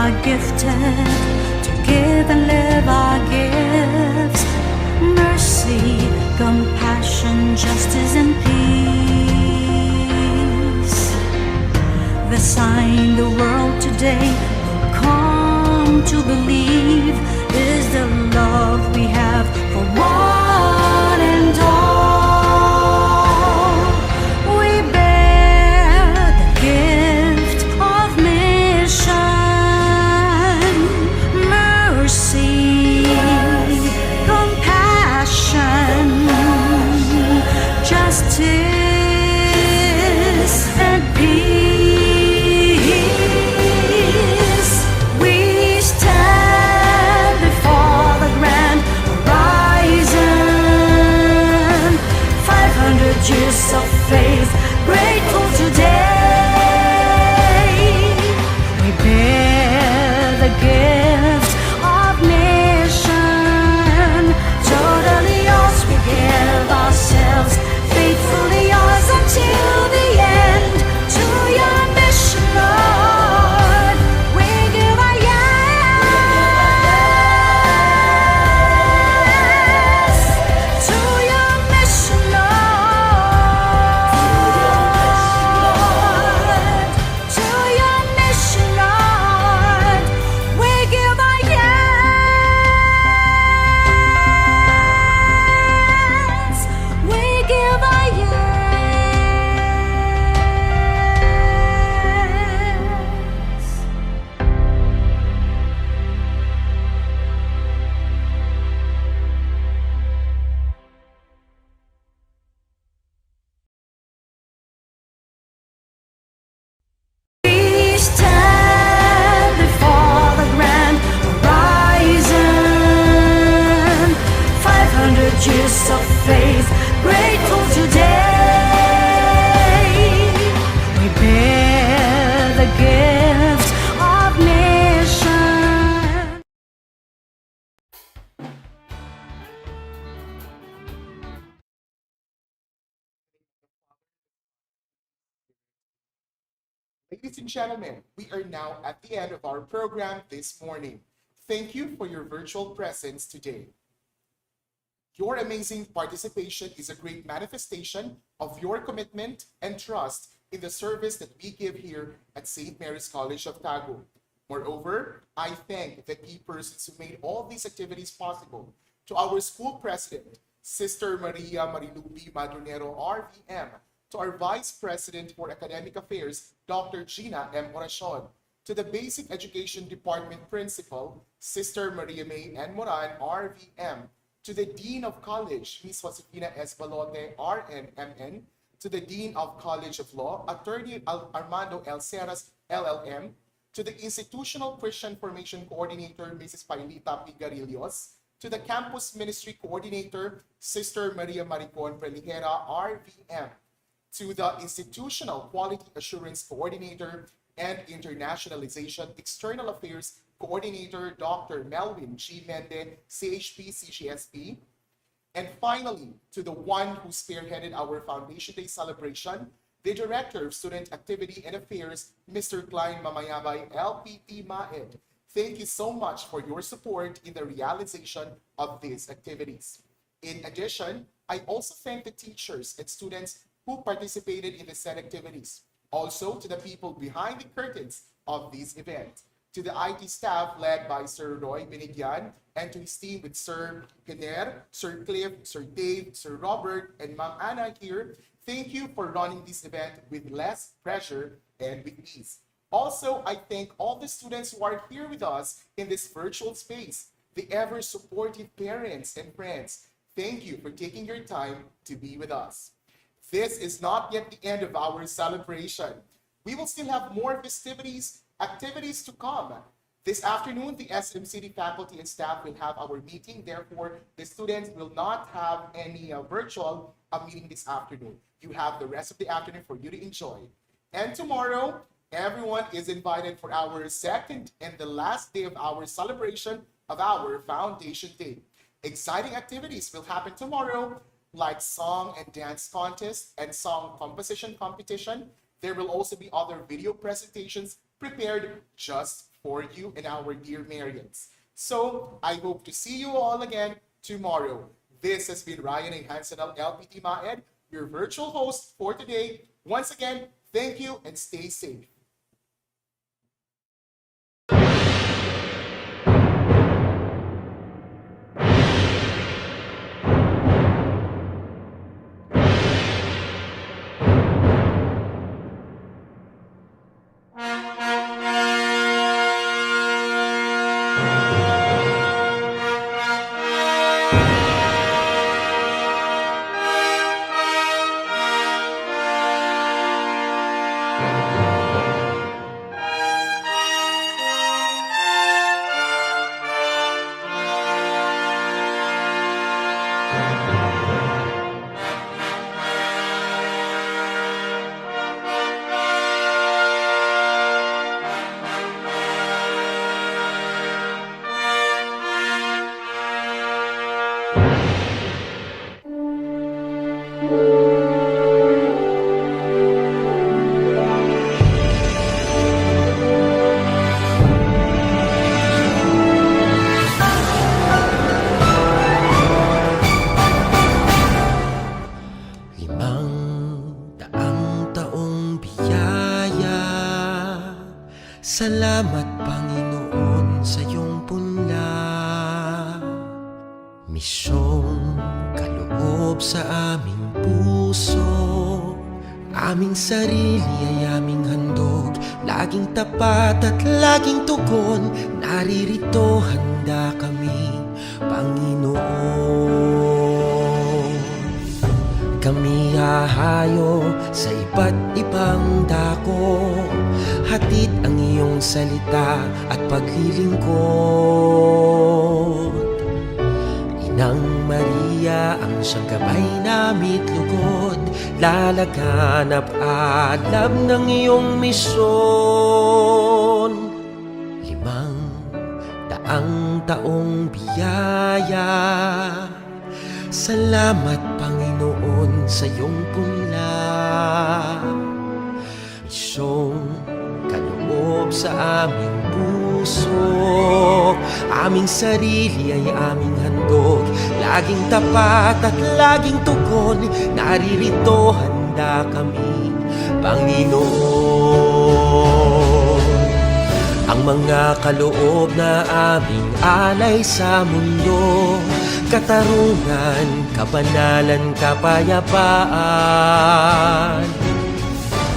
are gifted to give and live our gifts. Mercy, compassion, justice, and peace. The sign the world today will come to believe is the love we have for one and all. We bear the gift of mission, mercy, compassion, justice, and peace. We stand before the grand horizon, 500 years of faith, grateful today. We bear the gift of mission, totally yours, we give ourselves, faithfully yours until the end. To your mission, Lord, we give our yes. To your mission, Lord, to your mission, Lord, we give our yes. We give our yes. We stand before the grand horizon, 500 years of faith, grateful today. We bear the gift of mission.
Ladies and gentlemen, we are now at the end of our program this morning. Thank you for your virtual presence today. Your amazing participation is a great manifestation of your commitment and trust in the service that we give here at St. Mary's College of Tagum. Moreover, I thank the key persons who made all these activities possible. To our school president, Sister Maria Marilupi Madronero, RVM. To our Vice President for Academic Affairs, Dr. Gina M. Oracion. To the Basic Education Department Principal, Sister Maria May N. Moran, RVM. To the Dean of College, Ms. Josefina S. Balote, RNMN. To the Dean of College of Law, Attorney Armando L. Serras, LLM. To the Institutional Christian Formation Coordinator, Mrs. Pailita Pigarillos. To the Campus Ministry Coordinator, Sister Maria Maricon Preligera, RVM. To the Institutional Quality Assurance Coordinator and Internationalization External Affairs Coordinator, Dr. Melvin G. Mende, CHP, CGSP. And finally, to the one who spearheaded our Foundation Day celebration, the Director of Student Activity and Affairs, Mr. Klein Mamayabay, LPT MAED. Thank you so much for your support in the realization of these activities. In addition, I also thank the teachers and students who participated in the said activities. Also, to the people behind the curtains of this event. To the IT staff led by Sir Roy Benigyan, and to his team with Sir Kiner, Sir Cliff, Sir Dave, Sir Robert, and Ma'am Anna here, thank you for running this event with less pressure and with ease. Also, I thank all the students who are here with us in this virtual space, the ever supportive parents and friends. Thank you for taking your time to be with us. This is not yet the end of our celebration. We will still have more festivities, activities to come. This afternoon, the SMCD faculty and staff will have our meeting. Therefore, the students will not have any virtual meeting this afternoon. You have the rest of the afternoon for you to enjoy. And tomorrow, everyone is invited for our second and the last day of our celebration of our Foundation Day. Exciting activities will happen tomorrow, like song and dance contest and song composition competition. There will also be other video presentations prepared just for you and our dear Marians. So, I hope to see you all again tomorrow. This has been Ryan and Hansen of LPT Maed, your virtual host for today. Once again, thank you and stay safe.
Salamat Panginoon sa iyong punla, misyong kaloob sa aming puso. Aming sarili ay aming handog, laging tapat at laging tugon. Naririto handa kami, Panginoon. Kami hahayo sa iba't ibang dako, hatid ang iyong salita at paglilingkod. Inang Maria ang siyang gabay namit lugod, lalaganap alam ng iyong misyon. 500 taong biyaya, salamat Panginoon sa iyong punla. Misyong kaloob sa aming puso, aming sarili ay aming handog, laging tapat at laging tugon. Naririto handa kami, Panginoon. Ang mga kaloob na aming alay sa mundo, katarungan, kabanalan, kapayapaan.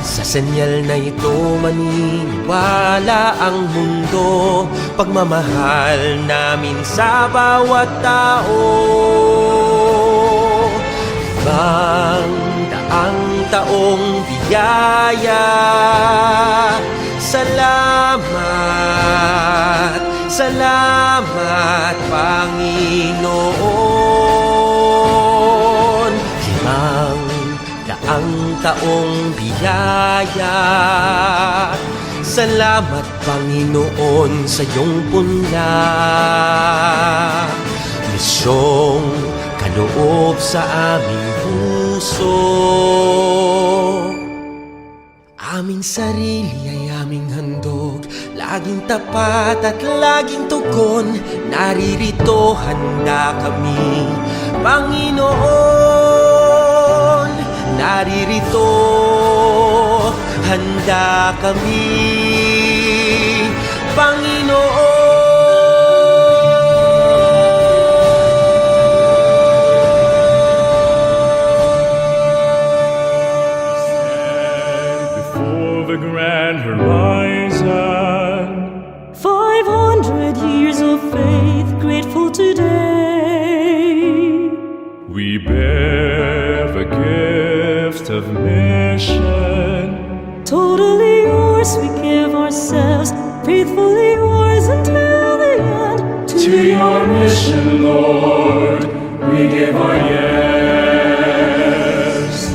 Sa senyal na ito maniniwala ang mundo, pagmamahal namin sa bawat tao. 500 taong biyaya, salamat, salamat Panginoon. 500 taong biyaya, salamat Panginoon sa iyong punla. Misyong kaloob sa aming puso, aming sarili ay aming handog, laging tapat at laging tugon. Naririto handa kami, Panginoon. Naririto handa kami, Panginoon.
The grand horizon,
500 years of faith, grateful today.
We bear the gift of mission.
Totally yours, we give ourselves, faithfully yours until the end.
To your mission, Lord, we give our yes.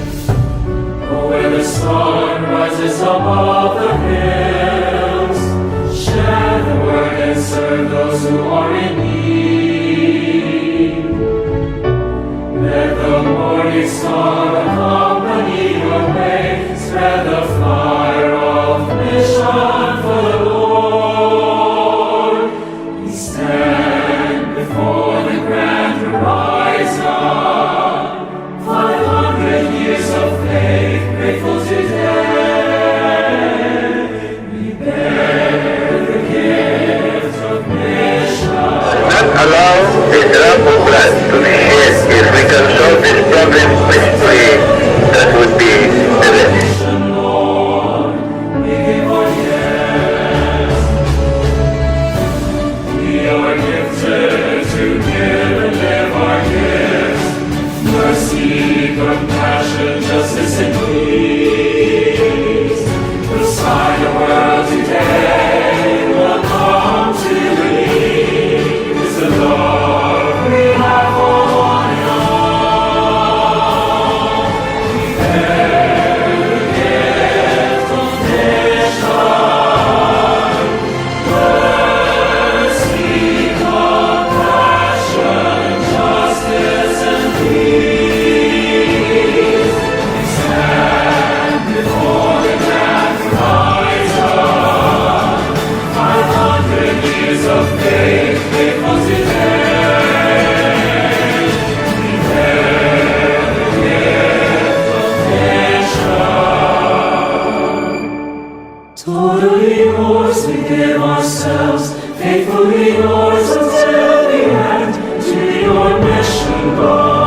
Oh, where the sun rises above the hills, share the word and serve those who are in need. Let the morning star accompany your way, spread the fire of mission for the Lord.
Faithfully yours we give ourselves, faithfully yours until the end, to your mission, God.